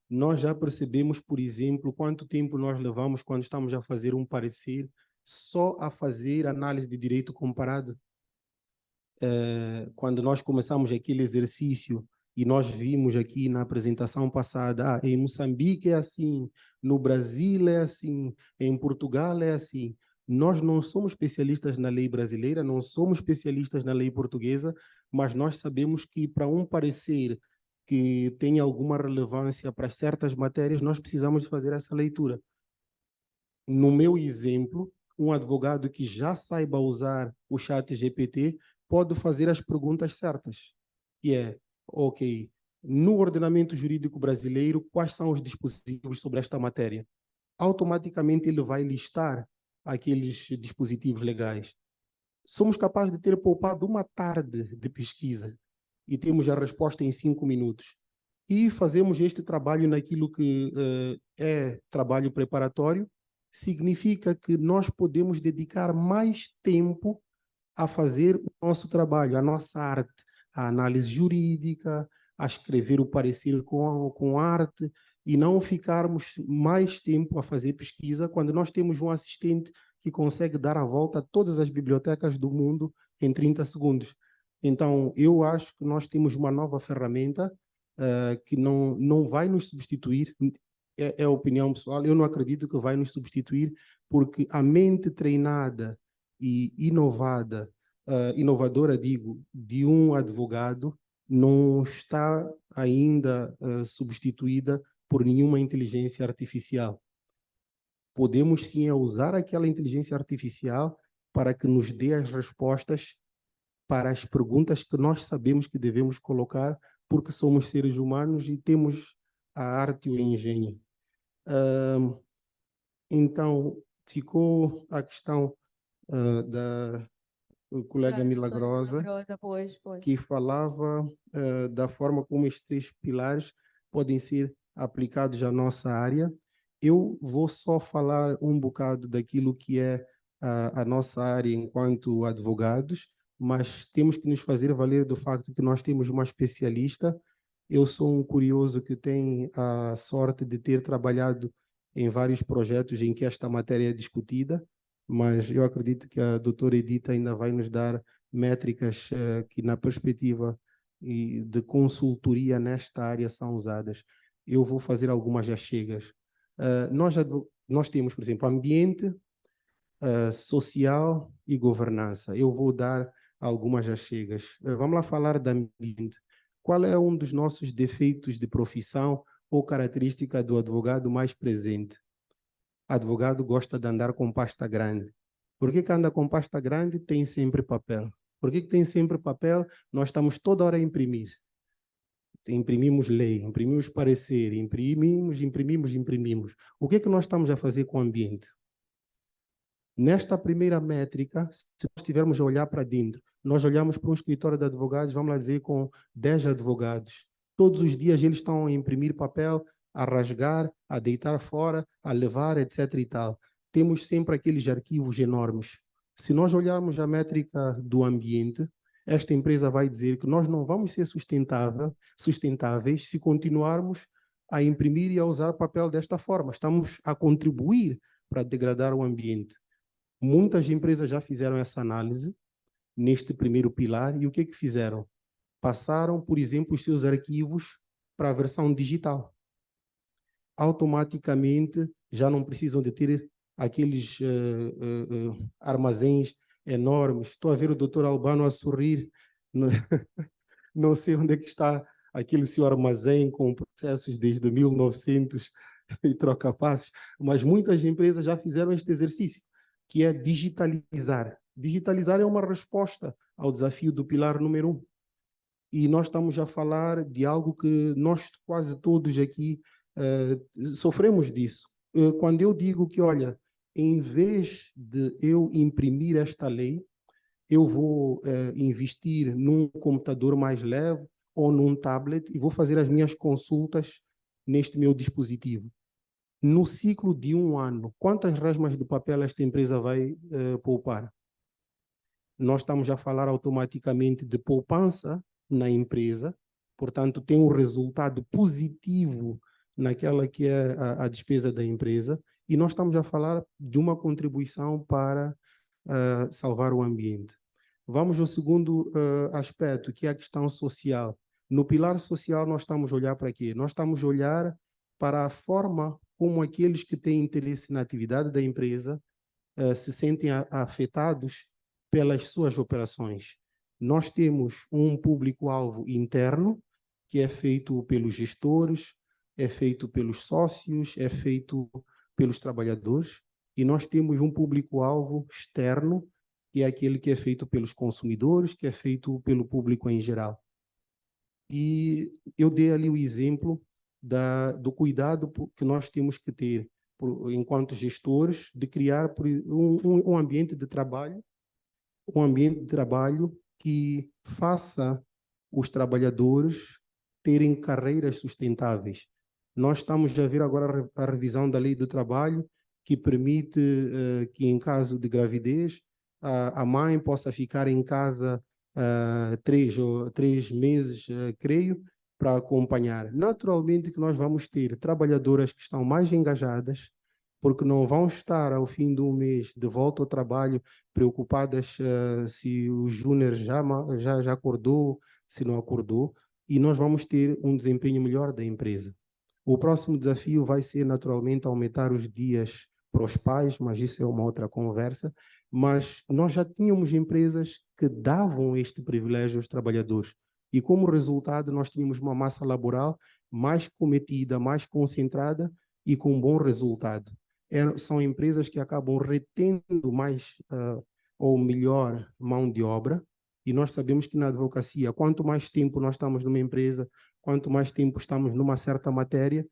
Nós já percebemos, por exemplo, quanto tempo nós levamos quando estamos a fazer um parecer só a fazer análise de direito comparado. Quando nós começamos aquele exercício e nós vimos aqui na apresentação passada, em Moçambique é assim, no Brasil é assim, em Portugal é assim. Nós não somos especialistas na lei brasileira, não somos especialistas na lei portuguesa, mas nós sabemos que para um parecer que tenha alguma relevância para certas matérias, nós precisamos de fazer essa leitura. No meu exemplo, um advogado que já saiba usar o chat GPT pode fazer as perguntas certas, que é, ok, no ordenamento jurídico brasileiro, quais são os dispositivos sobre esta matéria? Automaticamente ele vai listar aqueles dispositivos legais. Somos capazes de ter poupado uma tarde de pesquisa e temos a resposta em 5 minutos. E fazemos este trabalho naquilo que é trabalho preparatório, significa que nós podemos dedicar mais tempo a fazer o nosso trabalho, a nossa arte, a análise jurídica, a escrever o parecer com arte e não ficarmos mais tempo a fazer pesquisa quando nós temos um assistente que consegue dar a volta a todas as bibliotecas do mundo em 30 segundos. Então, eu acho que nós temos uma nova ferramenta que não vai nos substituir, é a opinião pessoal, eu não acredito que vai nos substituir, porque a mente treinada e inovadora, digo, de um advogado, não está ainda substituída por nenhuma inteligência artificial. Podemos sim usar aquela inteligência artificial para que nos dê as respostas para as perguntas que nós sabemos que devemos colocar, porque somos seres humanos e temos a arte e o engenho. Então, ficou a questão da colega Milagrosa, Pois. que falava da forma como estes 3 pilares podem ser aplicados à nossa área. Eu vou só falar um bocado daquilo que é a nossa área enquanto advogados, mas temos que nos fazer valer do facto que nós temos uma especialista. Eu sou um curioso que tem a sorte de ter trabalhado em vários projetos em que esta matéria é discutida, mas eu acredito que a doutora Edita ainda vai nos dar métricas que, na perspectiva de consultoria nesta área, são usadas. Eu vou fazer algumas achegas. Nós temos, por exemplo, ambiente, social e governança. Eu vou dar algumas achegas. Vamos lá falar de ambiente. Qual é um dos nossos defeitos de profissão ou característica do advogado mais presente? Advogado gosta de andar com pasta grande. Por que anda com pasta grande? Tem sempre papel. Por que tem sempre papel? Nós estamos toda hora a imprimir. Imprimimos lei, imprimimos parecer, imprimimos. O que nós estamos a fazer com o ambiente? Nesta primeira métrica, se nós estivermos a olhar para dentro, nós olhamos para um escritório de advogados, vamos lá dizer, com 10 advogados. Todos os dias eles estão a imprimir papel, a rasgar, a deitar fora, a levar, etc. e tal. Temos sempre aqueles arquivos enormes. Se nós olharmos a métrica do ambiente, esta empresa vai dizer que nós não vamos ser sustentáveis se continuarmos a imprimir e a usar papel desta forma. Estamos a contribuir para degradar o ambiente. Muitas empresas já fizeram essa análise neste primeiro pilar e o que fizeram? Passaram, por exemplo, os seus arquivos para a versão digital. Automaticamente já não precisam de ter aqueles armazéns enormes. Estou a ver o doutor Albano a sorrir. Não sei onde é que está aquele seu armazém com processos desde 1900 e troca-passos, mas muitas empresas já fizeram este exercício, que é digitalizar. Digitalizar é uma resposta ao desafio do pilar número 1. E nós estamos a falar de algo que nós quase todos aqui sofremos disso. Quando eu digo que, olha, em vez de eu imprimir esta lei, eu vou investir num computador mais leve ou num tablet e vou fazer as minhas consultas neste meu dispositivo. No ciclo de 1 ano, quantas resmas de papel esta empresa vai poupar? Nós estamos a falar automaticamente de poupança na empresa, portanto, tem um resultado positivo naquela que é a despesa da empresa, e nós estamos a falar de uma contribuição para salvar o ambiente. Vamos ao segundo aspecto, que é a questão social. No pilar social, nós estamos a olhar para quê? Nós estamos a olhar para a forma como aqueles que têm interesse na atividade da empresa se sentem afetados pelas suas operações. Nós temos um público-alvo interno, que é feito pelos gestores, é feito pelos sócios, é feito pelos trabalhadores, e nós temos um público-alvo externo, que é aquele que é feito pelos consumidores, que é feito pelo público em geral. E eu dei ali o exemplo do cuidado que nós temos que ter, enquanto gestores, de criar um ambiente de trabalho, que faça os trabalhadores terem carreiras sustentáveis. Nós estamos a ver agora a revisão da Lei do Trabalho, que permite que, em caso de gravidez, a mãe possa ficar em casa 3 meses, creio, para acompanhar. Naturalmente que nós vamos ter trabalhadoras que estão mais engajadas, porque não vão estar ao fim do mês de volta ao trabalho preocupadas se o júnior já acordou, se não acordou, e nós vamos ter um desempenho melhor da empresa. O próximo desafio vai ser, naturalmente, aumentar os dias para os pais, mas isso é uma outra conversa. Mas nós já tínhamos empresas que davam este privilégio aos trabalhadores. E, como resultado, nós tínhamos uma massa laboral mais cometida, mais concentrada e com bom resultado. São empresas que acabam retendo mais ou melhor mão de obra. E nós sabemos que na advocacia, quanto mais tempo nós estamos numa empresa, quanto mais tempo estamos numa certa matéria,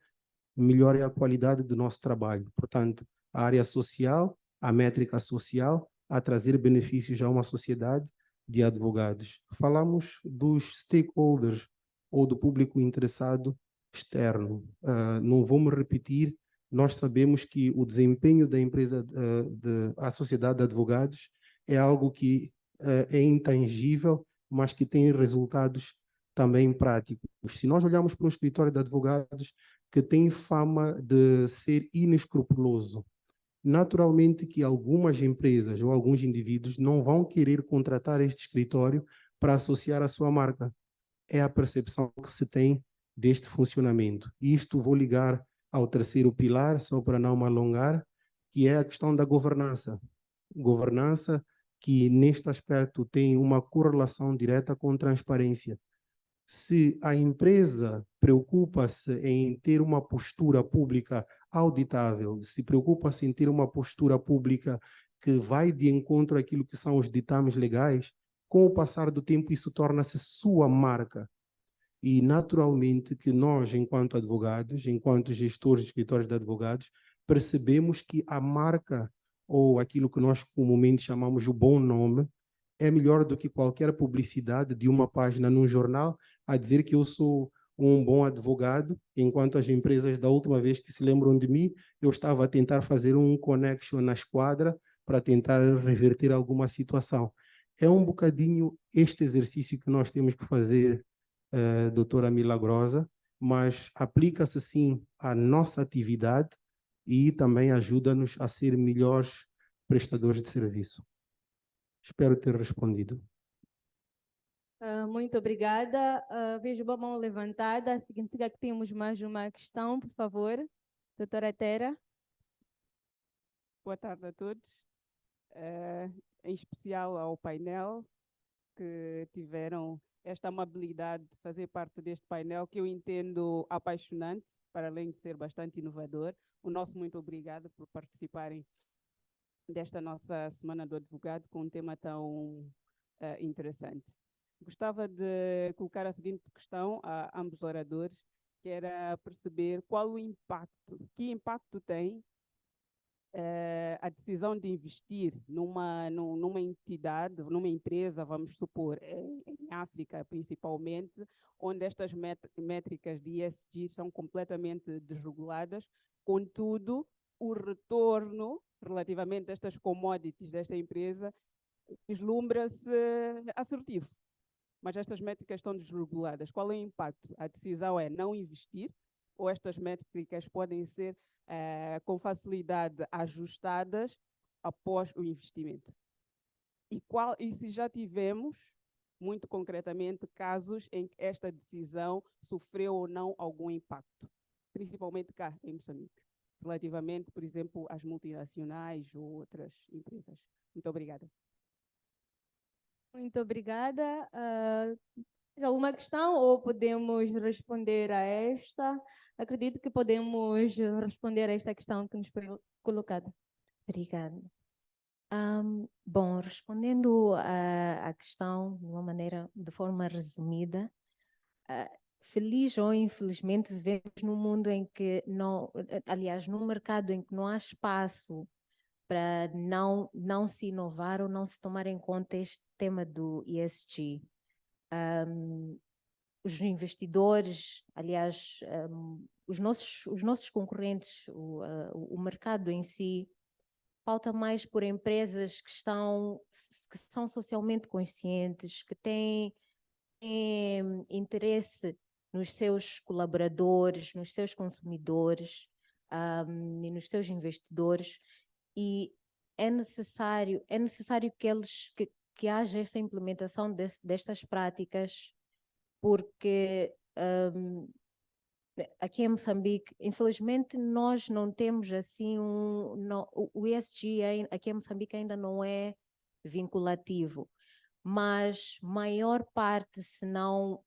melhor é a qualidade do nosso trabalho. Portanto, a área social, a métrica social, a trazer benefícios a uma sociedade de advogados. Falamos dos stakeholders ou do público interessado externo. Não vou me repetir, nós sabemos que o desempenho da empresa, a sociedade de advogados, é algo que é intangível, mas que tem resultados também práticos. Se nós olharmos para um escritório de advogados que tem fama de ser inescrupuloso, naturalmente que algumas empresas ou alguns indivíduos não vão querer contratar este escritório para associar a sua marca. É a percepção que se tem deste funcionamento. Isto vou ligar ao terceiro pilar, só para não me alongar, que é a questão da governança. Governança que, neste aspecto, tem uma correlação direta com transparência. Se a empresa preocupa-se em ter uma postura pública auditável, se preocupa-se em ter uma postura pública que vai de encontro àquilo que são os ditames legais, com o passar do tempo isso torna-se sua marca. E naturalmente que nós, enquanto advogados, enquanto gestores de escritórios de advogados, percebemos que a marca, ou aquilo que nós comumente chamamos o bom nome, é melhor do que qualquer publicidade de uma página num jornal a dizer que eu sou um bom advogado, enquanto as empresas da última vez que se lembram de mim, eu estava a tentar fazer um connection na esquadra para tentar reverter alguma situação. É um bocadinho este exercício que nós temos que fazer, doutora Milagrosa, mas aplica-se sim à nossa atividade e também ajuda-nos a ser melhores prestadores de serviço. Espero ter respondido. Muito obrigada. Vejo uma mão levantada. Significa que temos mais uma questão, por favor. Doutora Tera. Boa tarde a todos, em especial ao painel que tiveram esta amabilidade de fazer parte deste painel que eu entendo apaixonante, para além de ser bastante inovador. O nosso muito obrigado por participarem desta nossa Semana do Advogado com um tema tão interessante. Gostava de colocar a seguinte questão a ambos os oradores, que era perceber qual o impacto, que impacto tem a decisão de investir numa entidade, numa empresa, vamos supor, em África principalmente, onde estas métricas de ESG são completamente desreguladas, contudo, o retorno relativamente a estas commodities desta empresa vislumbra-se assertivo. Mas estas métricas estão desreguladas. Qual é o impacto? A decisão é não investir ou estas métricas podem ser com facilidade ajustadas após o investimento? E se já tivemos, muito concretamente, casos em que esta decisão sofreu ou não algum impacto, principalmente cá em Moçambique, relativamente, por exemplo, às multinacionais ou outras empresas. Muito obrigada. Muito obrigada. Alguma questão ou podemos responder a esta? Acredito que podemos responder a esta questão que nos foi colocada. Obrigada. Bom, respondendo à questão de forma resumida, feliz ou infelizmente vivemos num mundo em que num mercado em que não há espaço para não se inovar ou não se tomar em conta este tema do ESG. Os investidores, aliás, os nossos concorrentes, o mercado em si, pauta mais por empresas que são socialmente conscientes, que têm interesse nos seus colaboradores, nos seus consumidores, e nos seus investidores, e é necessário que haja essa implementação destas práticas, porque aqui em Moçambique, infelizmente, nós não temos assim o ESG aqui em Moçambique ainda não é vinculativo, mas maior parte, se não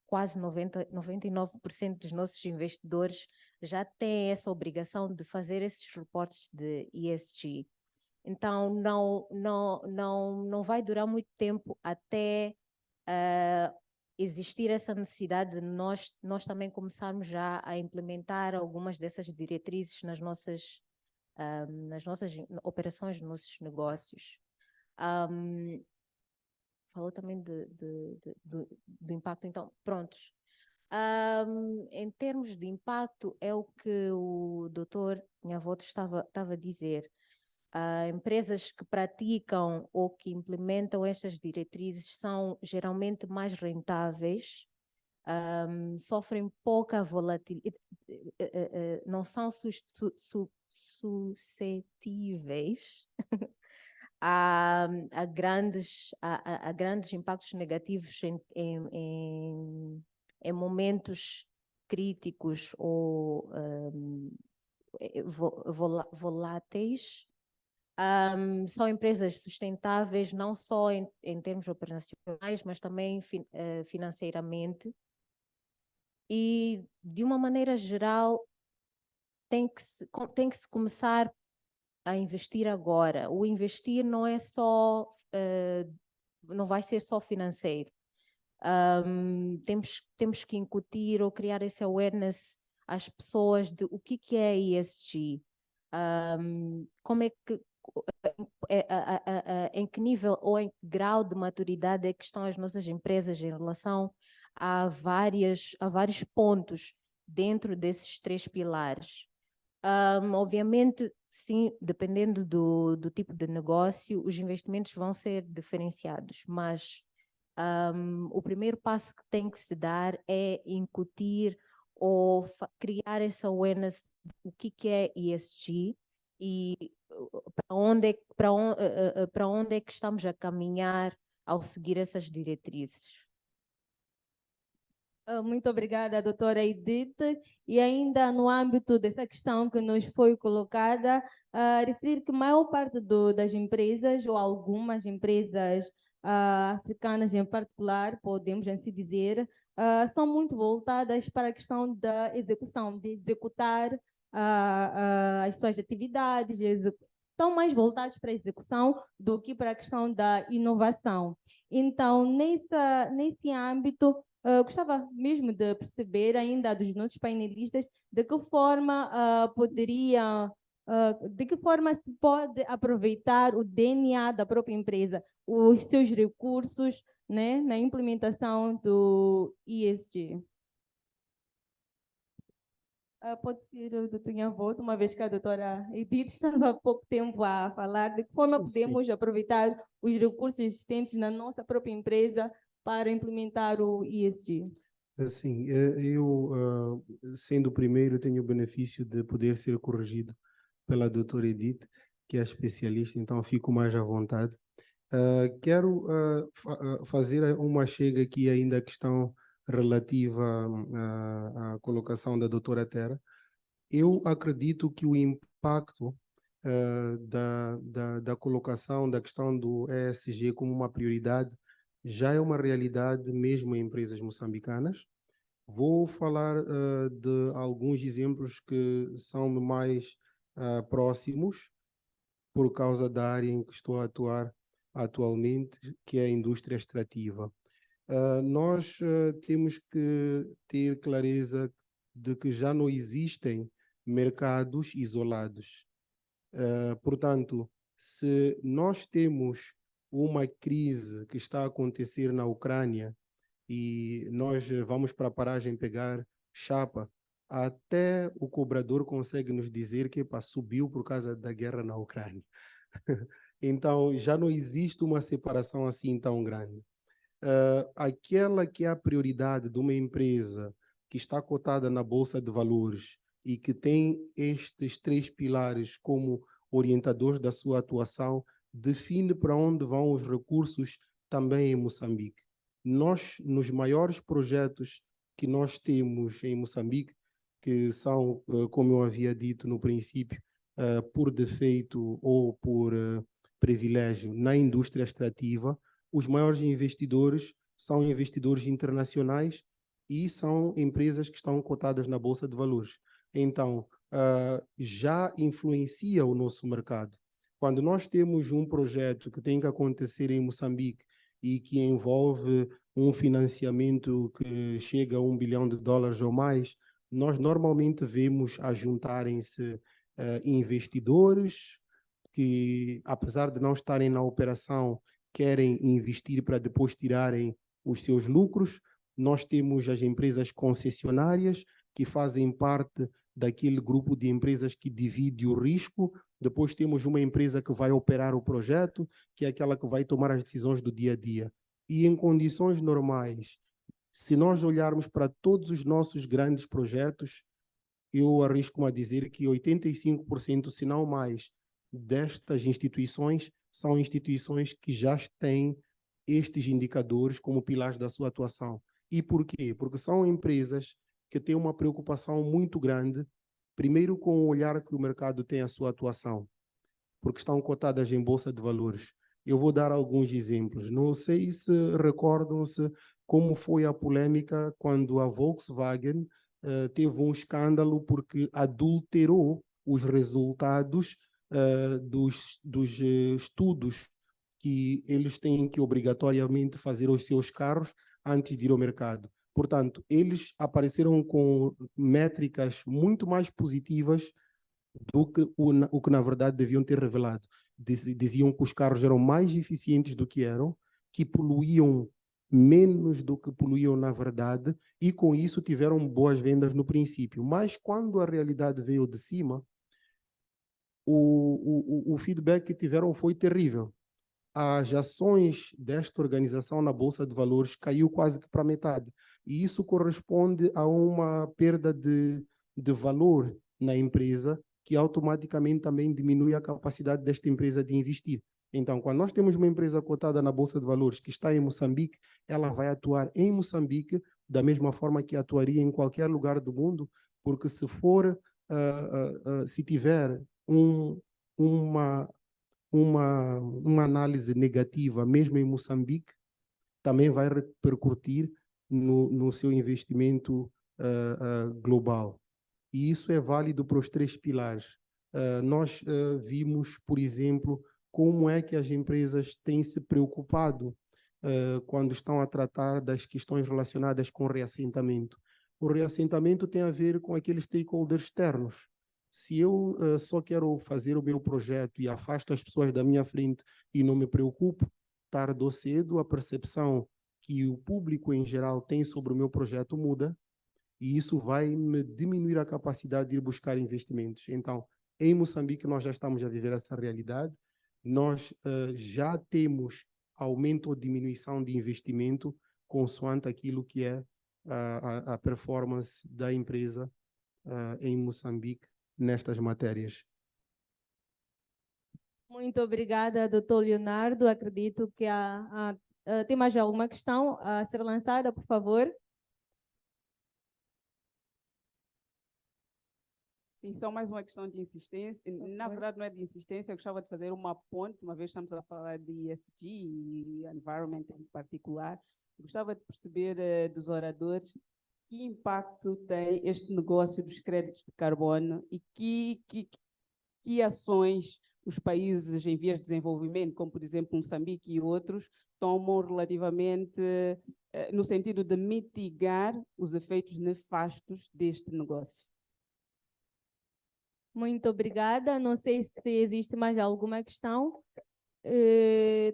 quase 99% dos nossos investidores já têm essa obrigação de fazer esses reportes de ESG. Então, não vai durar muito tempo até existir essa necessidade de nós também começarmos já a implementar algumas dessas diretrizes nas nossas operações, nos nossos negócios. Falou também do impacto, então, prontos. Em termos de impacto, é o que o doutor Nhavoto estava a dizer. Empresas que praticam ou que implementam estas diretrizes são geralmente mais rentáveis, sofrem pouca volatilidade, não são suscetíveis a grandes impactos negativos em momentos críticos ou voláteis. São empresas sustentáveis não só em termos operacionais, mas também financeiramente. E, de uma maneira geral, tem que se começar a investir agora. O investir não é só, não vai ser só financeiro. Temos que incutir ou criar esse awareness às pessoas de o que é ESG, como é que, em que nível ou em que grau de maturidade é que estão as nossas empresas em relação a vários pontos dentro desses 3 pilares. Obviamente, sim, dependendo do tipo de negócio, os investimentos vão ser diferenciados, mas o primeiro passo que tem que se dar é incutir ou criar essa awareness do que é ESG e para onde é que estamos a caminhar ao seguir essas diretrizes. Muito obrigada, doutora Edith. E ainda no âmbito dessa questão que nos foi colocada, referir que a maior parte das empresas, ou algumas empresas africanas em particular, podemos assim dizer, são muito voltadas para a questão da execução, de executar as suas atividades, estão mais voltados para a execução do que para a questão da inovação. Então, nesse âmbito, gostava mesmo de perceber ainda dos nossos painelistas de que forma de que forma se pode aproveitar o DNA da própria empresa, os seus recursos, né, na implementação do ESG. Pode ser o doutor Nhavoto, uma vez que a doutora Edith estava há pouco tempo a falar, de que forma podemos aproveitar os recursos existentes na nossa própria empresa para implementar o ESG? Assim, eu, sendo o primeiro, tenho o benefício de poder ser corrigido pela doutora Edith, que é especialista, então fico mais à vontade. Quero fazer uma chega aqui ainda à questão relativa à colocação da doutora Tera. Eu acredito que o impacto da colocação da questão do ESG como uma prioridade já é uma realidade mesmo em empresas moçambicanas. Vou falar de alguns exemplos que são mais próximos por causa da área em que estou a atuar atualmente, que é a indústria extrativa. Nós temos que ter clareza de que já não existem mercados isolados. Portanto, se nós temos uma crise que está a acontecer na Ucrânia e nós vamos para a paragem pegar chapa, até o cobrador consegue nos dizer que subiu por causa da guerra na Ucrânia. Então, já não existe uma separação assim tão grande. aquela que é a prioridade de uma empresa que está cotada na Bolsa de Valores e que tem estes 3 pilares como orientadores da sua atuação, define para onde vão os recursos também em Moçambique. Nós, nos maiores projetos que nós temos em Moçambique, que são, como eu havia dito no princípio, por defeito ou por privilégio na indústria extrativa, os maiores investidores são investidores internacionais e são empresas que estão cotadas na Bolsa de Valores. Então, já influencia o nosso mercado. Quando nós temos um projeto que tem que acontecer em Moçambique e que envolve um financiamento que chega a $1 bilhão ou mais, nós normalmente vemos a juntarem-se investidores que, apesar de não estarem na operação, querem investir para depois tirarem os seus lucros. Nós temos as empresas concessionárias, que fazem parte daquele grupo de empresas que divide o risco. Depois temos uma empresa que vai operar o projeto, que é aquela que vai tomar as decisões do dia a dia. E em condições normais, se nós olharmos para todos os nossos grandes projetos, eu arrisco-me a dizer que 85%, se não mais, destas instituições são instituições que já têm estes indicadores como pilares da sua atuação. E por quê? Porque são empresas que têm uma preocupação muito grande, primeiro com o olhar que o mercado tem à sua atuação, porque estão cotadas em Bolsa de Valores. Eu vou dar alguns exemplos. Não sei se recordam-se como foi a polêmica quando a Volkswagen teve um escândalo porque adulterou os resultados dos estudos que eles têm que obrigatoriamente fazer aos seus carros antes de ir ao mercado. Portanto, eles apareceram com métricas muito mais positivas do que o que na verdade deviam ter revelado. Diziam que os carros eram mais eficientes do que eram, que poluíam menos do que poluíam na verdade, e com isso tiveram boas vendas no princípio. Mas quando a realidade veio de cima, o feedback que tiveram foi terrível. As ações desta organização na Bolsa de Valores caiu quase que para metade. E isso corresponde a uma perda de valor na empresa, que automaticamente também diminui a capacidade desta empresa de investir. Então, quando nós temos uma empresa cotada na Bolsa de Valores que está em Moçambique, ela vai atuar em Moçambique da mesma forma que atuaria em qualquer lugar do mundo, porque se for, se tiver uma análise negativa, mesmo em Moçambique, também vai repercutir no seu investimento global. E isso é válido para os 3 pilares. Nós vimos, por exemplo, como é que as empresas têm se preocupado quando estão a tratar das questões relacionadas com reassentamento. O reassentamento tem a ver com aqueles stakeholders externos. Se eu só quero fazer o meu projeto e afasto as pessoas da minha frente e não me preocupo, tarde ou cedo a percepção que o público em geral tem sobre o meu projeto muda, e isso vai me diminuir a capacidade de ir buscar investimentos. Então, em Moçambique, nós já estamos a viver essa realidade. Nós já temos aumento ou diminuição de investimento consoante aquilo que é a performance da empresa em Moçambique nestas matérias. Muito obrigada, doutor Leonardo. Acredito que tem mais alguma questão a ser lançada, por favor? Sim, só mais uma questão de insistência. Na verdade, não é de insistência, eu gostava de fazer uma ponte, uma vez estamos a falar de ESG e environment em particular. Eu gostava de perceber dos oradores que impacto tem este negócio dos créditos de carbono e que ações os países em vias de desenvolvimento, como por exemplo Moçambique e outros, tomam relativamente no sentido de mitigar os efeitos nefastos deste negócio. Muito obrigada. Não sei se existe mais alguma questão.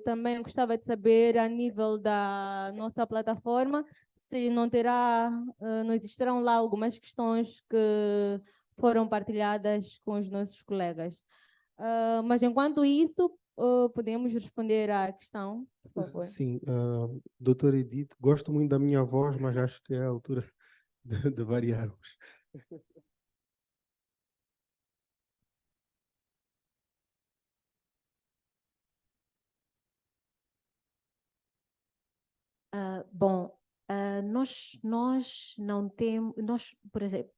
Também gostava de saber, a nível da nossa plataforma, se não existirão lá algumas questões que foram partilhadas com os nossos colegas. Mas enquanto isso, podemos responder à questão, por favor? Sim, doutor Edith, gosto muito da minha voz, mas acho que é a altura de variarmos. Bom, nós não temos, por exemplo,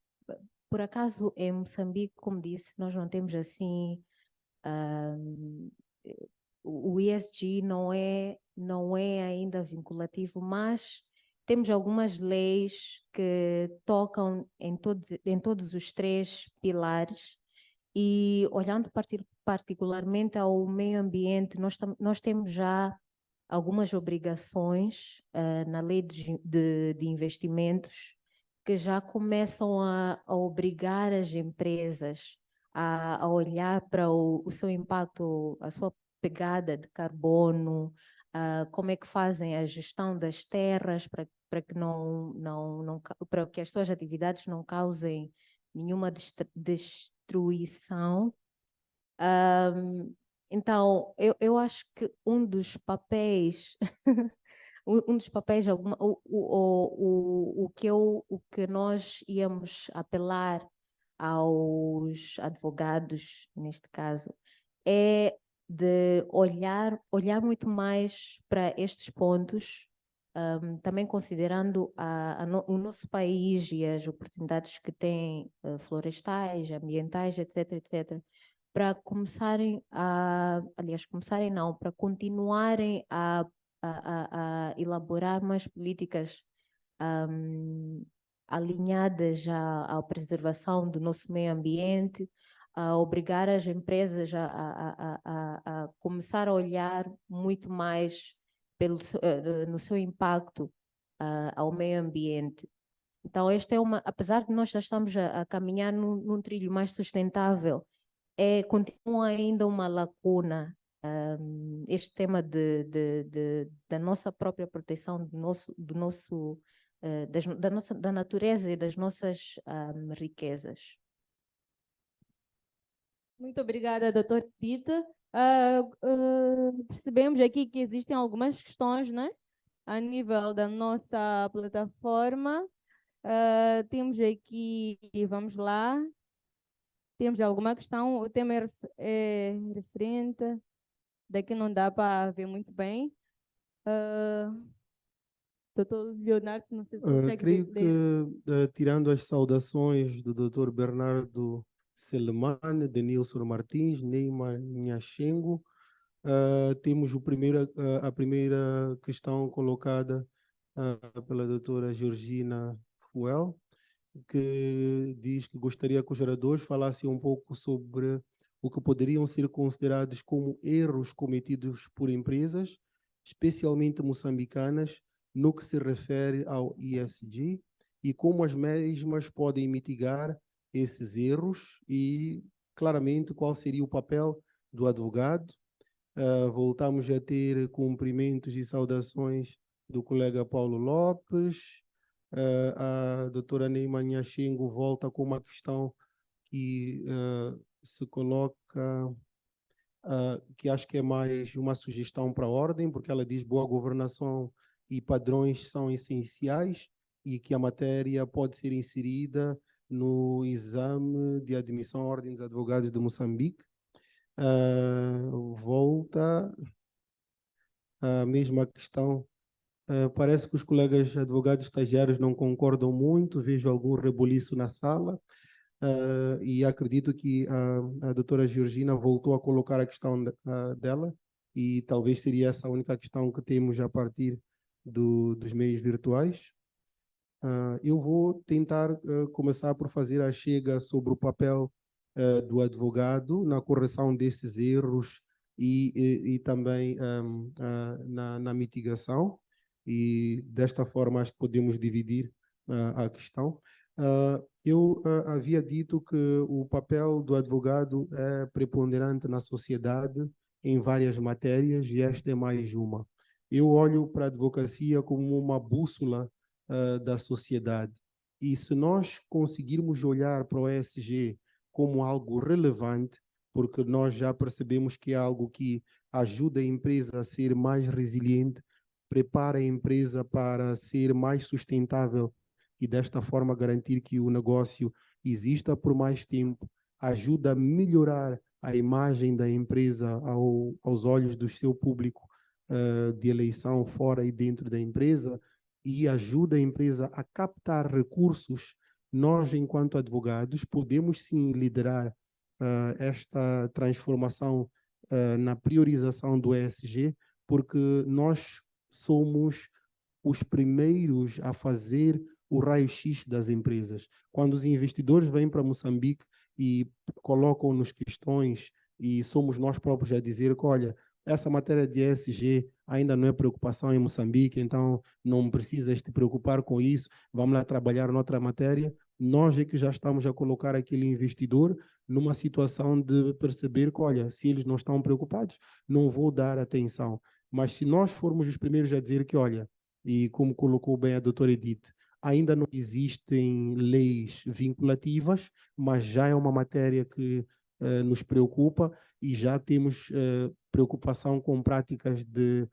por acaso em Moçambique, como disse, nós não temos assim, o ESG não é ainda vinculativo, mas temos algumas leis que tocam em todos os três pilares e olhando particularmente ao meio ambiente, nós temos já algumas obrigações na lei de investimentos que já começam a obrigar as empresas a olhar para o seu impacto, a sua pegada de carbono, como é que fazem a gestão das terras para que para que as suas atividades não causem nenhuma destruição. Então, eu acho que um dos papéis, um dos papéis, o que nós íamos apelar aos advogados, neste caso, é de olhar muito mais para estes pontos, também considerando o nosso país e as oportunidades que tem florestais, ambientais, etc., etc., para começarem não, para continuarem a elaborar mais políticas alinhadas à preservação do nosso meio ambiente, a obrigar as empresas a começar a olhar muito mais no seu impacto ao meio ambiente. Então, apesar de nós já estamos a caminhar num trilho mais sustentável, continua ainda uma lacuna este tema da nossa própria proteção da natureza e das nossas riquezas. Muito obrigada, doutor Tita. Percebemos aqui que existem algumas questões, né, a nível da nossa plataforma. Temos aqui, vamos lá, temos alguma questão, o tema é referente, daqui não dá para ver muito bem. Doutor Leonardo, não sei se consegue Creio ler. que, tirando as saudações do doutor Bernardo Selemane, Denilson Martins, Neymar Nhaxengo, temos a primeira questão colocada pela doutora Georgina Fuel, que diz que gostaria que os oradores falassem um pouco sobre o que poderiam ser considerados como erros cometidos por empresas, especialmente moçambicanas, no que se refere ao ESG e como as mesmas podem mitigar esses erros e, claramente, qual seria o papel do advogado. Voltamos a ter cumprimentos e saudações do colega Paulo Lopes. A doutora Neima Nhaxengo volta com uma questão que se coloca, que acho que é mais uma sugestão para a ordem, porque ela diz boa governação e padrões são essenciais e que a matéria pode ser inserida no exame de admissão à Ordem dos Advogados de Moçambique. Volta a mesma questão. Parece que os colegas advogados estagiários não concordam muito, vejo algum rebuliço na sala, e acredito que a doutora Georgina voltou a colocar a questão dela, e talvez seria essa a única questão que temos a partir dos meios virtuais. Eu vou tentar começar por fazer a chega sobre o papel do advogado na correção desses erros e também na mitigação, e desta forma acho que podemos dividir a questão. Eu havia dito que o papel do advogado é preponderante na sociedade em várias matérias e esta é mais uma. Eu olho para a advocacia como uma bússola da sociedade, e se nós conseguirmos olhar para o ESG como algo relevante, porque nós já percebemos que é algo que ajuda a empresa a ser mais resiliente, prepara a empresa para ser mais sustentável e desta forma garantir que o negócio exista por mais tempo, ajuda a melhorar a imagem da empresa aos olhos do seu público de eleição fora e dentro da empresa e ajuda a empresa a captar recursos. Nós, enquanto advogados, podemos sim liderar esta transformação na priorização do ESG, porque nós somos os primeiros a fazer o raio-x das empresas. Quando os investidores vêm para Moçambique e colocam-nos questões e somos nós próprios a dizer que, olha, essa matéria de ESG ainda não é preocupação em Moçambique, então não precisas te preocupar com isso, vamos lá trabalhar noutra matéria. Nós é que já estamos a colocar aquele investidor numa situação de perceber que, olha, se eles não estão preocupados, não vou dar atenção. Mas se nós formos os primeiros a dizer que, olha, e como colocou bem a doutora Edith, ainda não existem leis vinculativas, mas já é uma matéria que nos preocupa e já temos preocupação com práticas de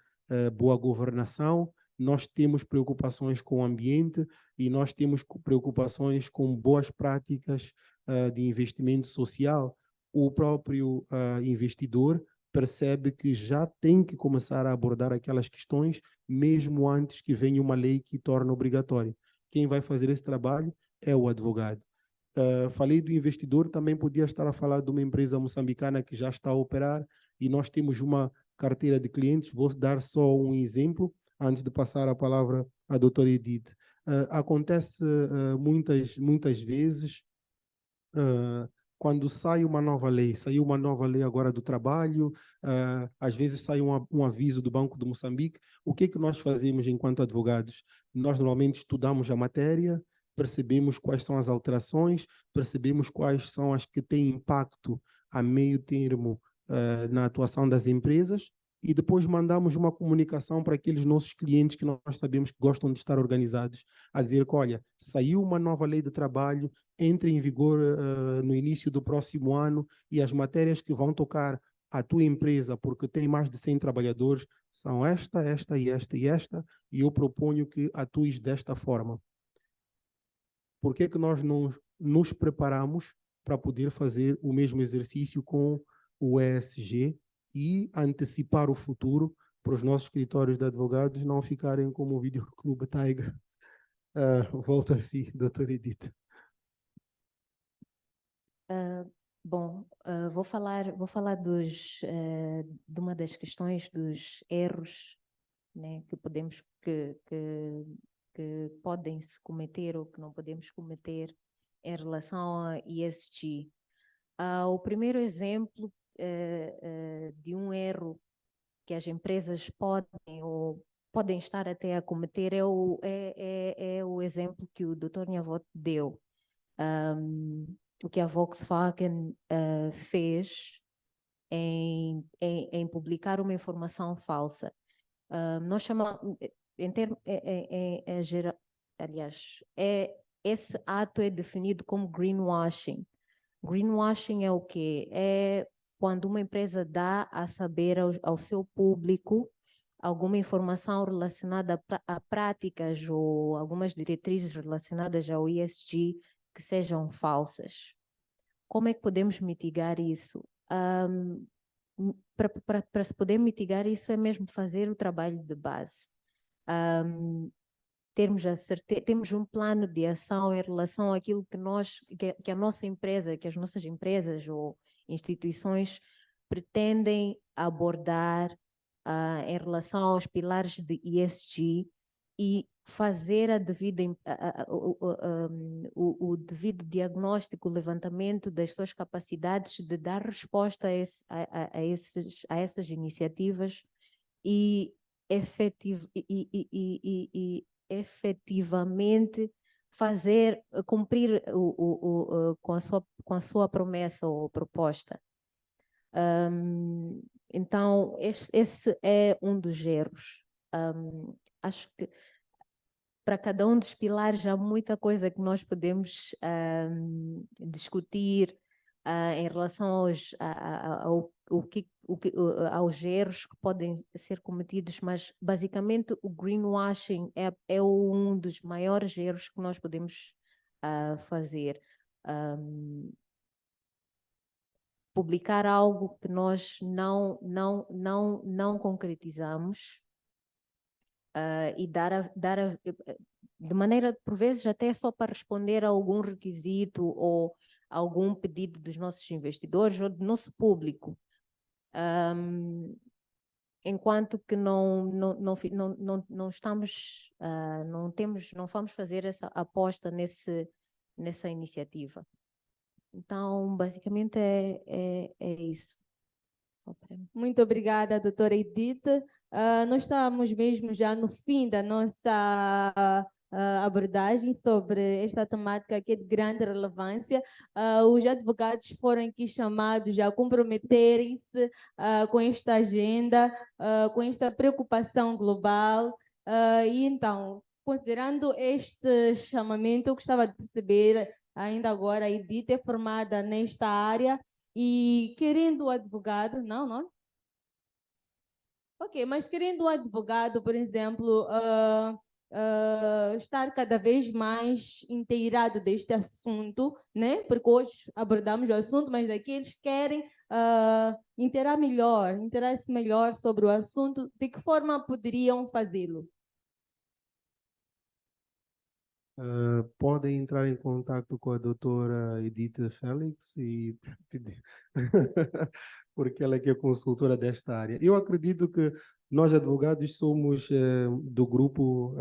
boa governação, nós temos preocupações com o ambiente e nós temos preocupações com boas práticas de investimento social. O próprio investidor percebe que já tem que começar a abordar aquelas questões mesmo antes que venha uma lei que torne obrigatório. Quem vai fazer esse trabalho é o advogado. Falei do investidor, também podia estar a falar de uma empresa moçambicana que já está a operar e nós temos uma carteira de clientes. Vou dar só um exemplo antes de passar a palavra à doutora Edith. Acontece muitas vezes quando sai uma nova lei, saiu uma nova lei agora do trabalho, às vezes sai um aviso do Banco de Moçambique. O que é que nós fazemos enquanto advogados? Nós normalmente estudamos a matéria, percebemos quais são as alterações, percebemos quais são as que têm impacto a meio termo na atuação das empresas e depois mandamos uma comunicação para aqueles nossos clientes que nós sabemos que gostam de estar organizados, a dizer que, olha, saiu uma nova lei de trabalho, entra em vigor no início do próximo ano e as matérias que vão tocar a tua empresa, porque tem mais de 100 trabalhadores, são esta e eu proponho que atues desta forma. Por que que nós não nos preparamos para poder fazer o mesmo exercício com o ESG e antecipar o futuro para os nossos escritórios de advogados não ficarem como o Videoclube Tiger? Volto a si, doutora Edith. Vou falar de uma das questões dos erros, né, que podem se cometer ou que não podemos cometer em relação a ESG. O primeiro exemplo de um erro que as empresas podem estar até a cometer é o exemplo que o Dr. Nhavoto deu. O que a Volkswagen fez em publicar uma informação falsa. Nós chamamos, aliás, esse ato é definido como greenwashing. Greenwashing é o quê? É quando uma empresa dá a saber ao seu público alguma informação relacionada a práticas ou algumas diretrizes relacionadas ao ESG que sejam falsas. Como é que podemos mitigar isso? Para se poder mitigar isso é mesmo fazer o trabalho de base. Temos um plano de ação em relação àquilo que a nossa empresa, que as nossas empresas ou instituições pretendem abordar em relação aos pilares de ESG e fazer o devido diagnóstico, o levantamento das suas capacidades de dar resposta a essas iniciativas e efetivamente cumprir com a sua promessa ou proposta. Então, esse é um dos erros. Acho que para cada um dos pilares há muita coisa que nós podemos discutir em relação aos erros que podem ser cometidos, mas basicamente o greenwashing é um dos maiores erros que nós podemos fazer. Publicar algo que nós não concretizamos e de maneira, por vezes, até só para responder a algum requisito ou algum pedido dos nossos investidores ou do nosso público. Enquanto que não estamos, não vamos fazer essa aposta nessa iniciativa. Então, basicamente é isso. Muito obrigada, doutora Edith. Nós estamos mesmo já no fim da nossa abordagem sobre esta temática que é de grande relevância. Os advogados foram aqui chamados a comprometerem-se com esta agenda, com esta preocupação global. E então, considerando este chamamento, eu gostava de perceber, ainda agora, a Edith é formada nesta área e querendo o advogado, não? Ok, mas querendo o advogado, por exemplo, estar cada vez mais inteirado deste assunto, né? Porque hoje abordamos o assunto, mas daqui eles querem inteirar-se melhor sobre o assunto. De que forma poderiam fazê-lo? Podem entrar em contato com a doutora Edith Félix e pedir, porque ela é que é consultora desta área. Eu acredito que nós, advogados, somos do grupo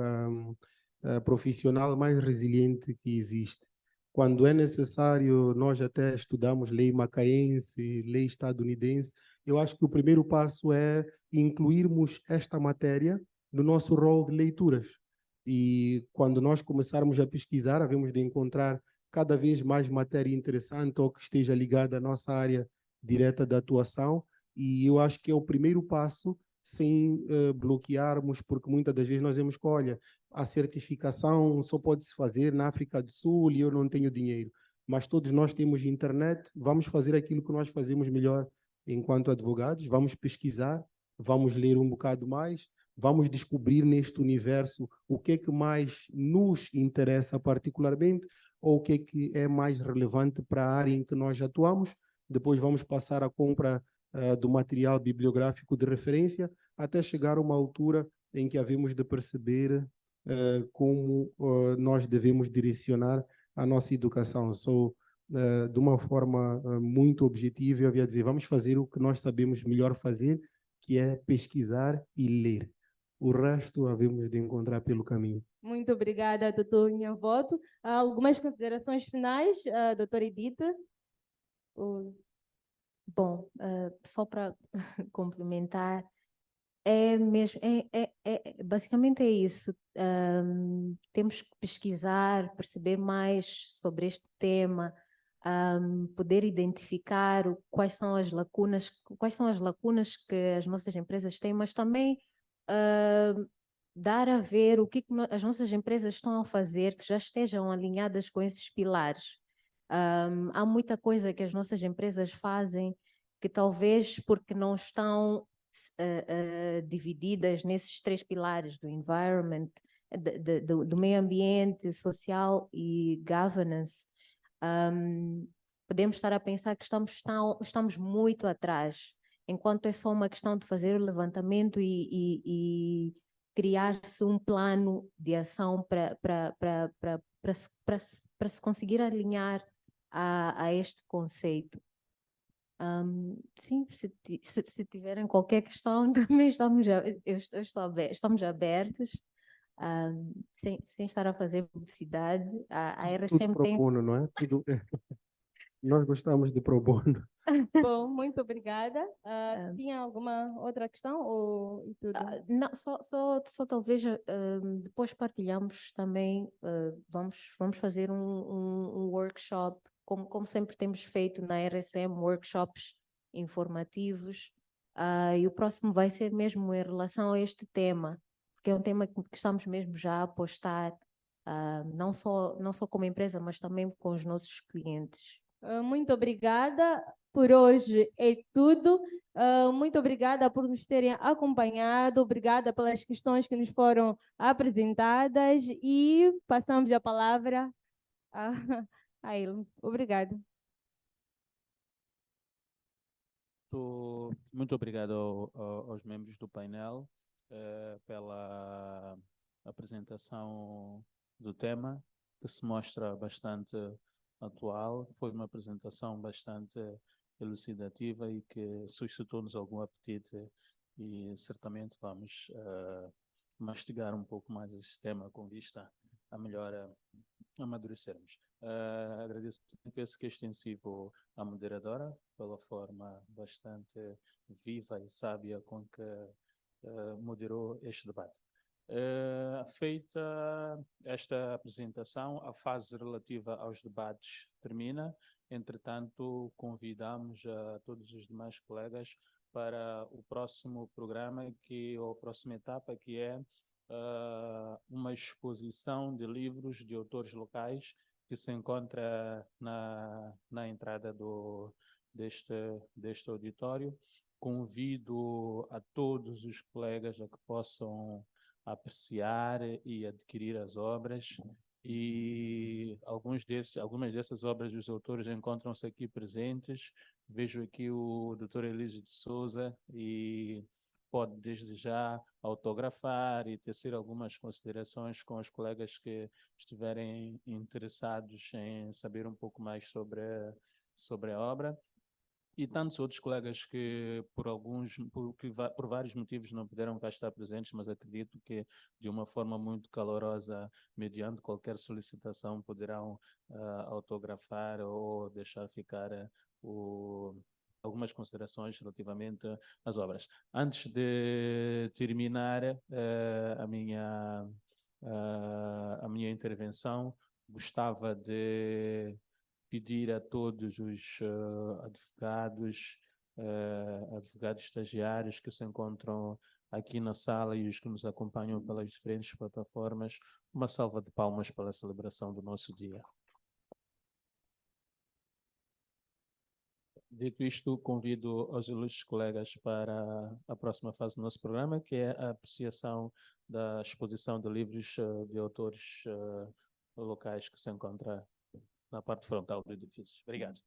profissional mais resiliente que existe. Quando é necessário, nós até estudamos lei macaense, lei estadunidense. Eu acho que o primeiro passo é incluirmos esta matéria no nosso rol de leituras. E quando nós começarmos a pesquisar, havemos de encontrar cada vez mais matéria interessante ou que esteja ligada à nossa área direta de atuação. E eu acho que é o primeiro passo, sem bloquearmos, porque muitas das vezes nós vemos que, olha, a certificação só pode se fazer na África do Sul e eu não tenho dinheiro. Mas todos nós temos internet, vamos fazer aquilo que nós fazemos melhor enquanto advogados, vamos pesquisar, vamos ler um bocado mais, vamos descobrir neste universo o que é que mais nos interessa particularmente ou o que é que é mais relevante para a área em que nós atuamos. Depois vamos passar à compra do material bibliográfico de referência até chegar a uma altura em que havemos de perceber como nós devemos direcionar a nossa educação. De uma forma muito objetiva, eu havia dizer, vamos fazer o que nós sabemos melhor fazer, que é pesquisar e ler. O resto havemos de encontrar pelo caminho. Muito obrigada, doutor Nhanvoto. Algumas considerações finais, doutora Edith? Bom, só para complementar, basicamente é isso. Temos que pesquisar, perceber mais sobre este tema, poder identificar quais são as lacunas que as nossas empresas têm, mas também dar a ver o que as nossas empresas estão a fazer que já estejam alinhadas com esses pilares. Há muita coisa que as nossas empresas fazem que talvez porque não estão divididas nesses 3 pilares do environment, do meio ambiente, social e governance, podemos estar a pensar que estamos muito atrás, enquanto é só uma questão de fazer o levantamento e criar-se um plano de ação para se conseguir alinhar a este conceito. Sim, se tiverem qualquer questão, também estamos abertos, sem estar a fazer publicidade. A RSM Tudo pro bono, não é? Nós gostamos de pro bono. Bom, muito obrigada. Tinha alguma outra questão ou tudo? Não, só talvez depois partilhamos também, vamos fazer um workshop, como sempre temos feito na RSM, workshops informativos, e o próximo vai ser mesmo em relação a este tema, porque é um tema que estamos mesmo já a apostar, não só como empresa, mas também com os nossos clientes. Muito obrigada. Por hoje é tudo. Muito obrigada por nos terem acompanhado, obrigada pelas questões que nos foram apresentadas e passamos a palavra a, a ele. Obrigada. Muito obrigado aos membros do painel pela apresentação do tema, que se mostra bastante atual. Foi uma apresentação bastante elucidativa e que suscitou-nos algum apetite e certamente vamos mastigar um pouco mais este tema com vista a melhor amadurecermos. Agradeço, penso que extensivo à moderadora pela forma bastante viva e sábia com que moderou este debate. Feita esta apresentação, a fase relativa aos debates termina. Entretanto, convidamos a todos os demais colegas para o próximo programa, ou a próxima etapa, que é uma exposição de livros de autores locais que se encontra na entrada deste auditório. Convido a todos os colegas a que possam apreciar e adquirir as obras, e algumas dessas obras dos autores encontram-se aqui presentes. Vejo aqui o Dr. Elísio de Souza e pode desde já autografar e tecer algumas considerações com os colegas que estiverem interessados em saber um pouco mais sobre a obra. E tantos outros colegas que por vários motivos não puderam cá estar presentes, mas acredito que de uma forma muito calorosa, mediante qualquer solicitação, poderão autografar ou deixar ficar algumas considerações relativamente às obras. Antes de terminar a minha intervenção, gostava de pedir a todos os advogados estagiários que se encontram aqui na sala e os que nos acompanham pelas diferentes plataformas, uma salva de palmas pela celebração do nosso dia. Dito isto, convido os ilustres colegas para a próxima fase do nosso programa, que é a apreciação da exposição de livros de autores locais que se encontra na parte frontal do edifício. Obrigado.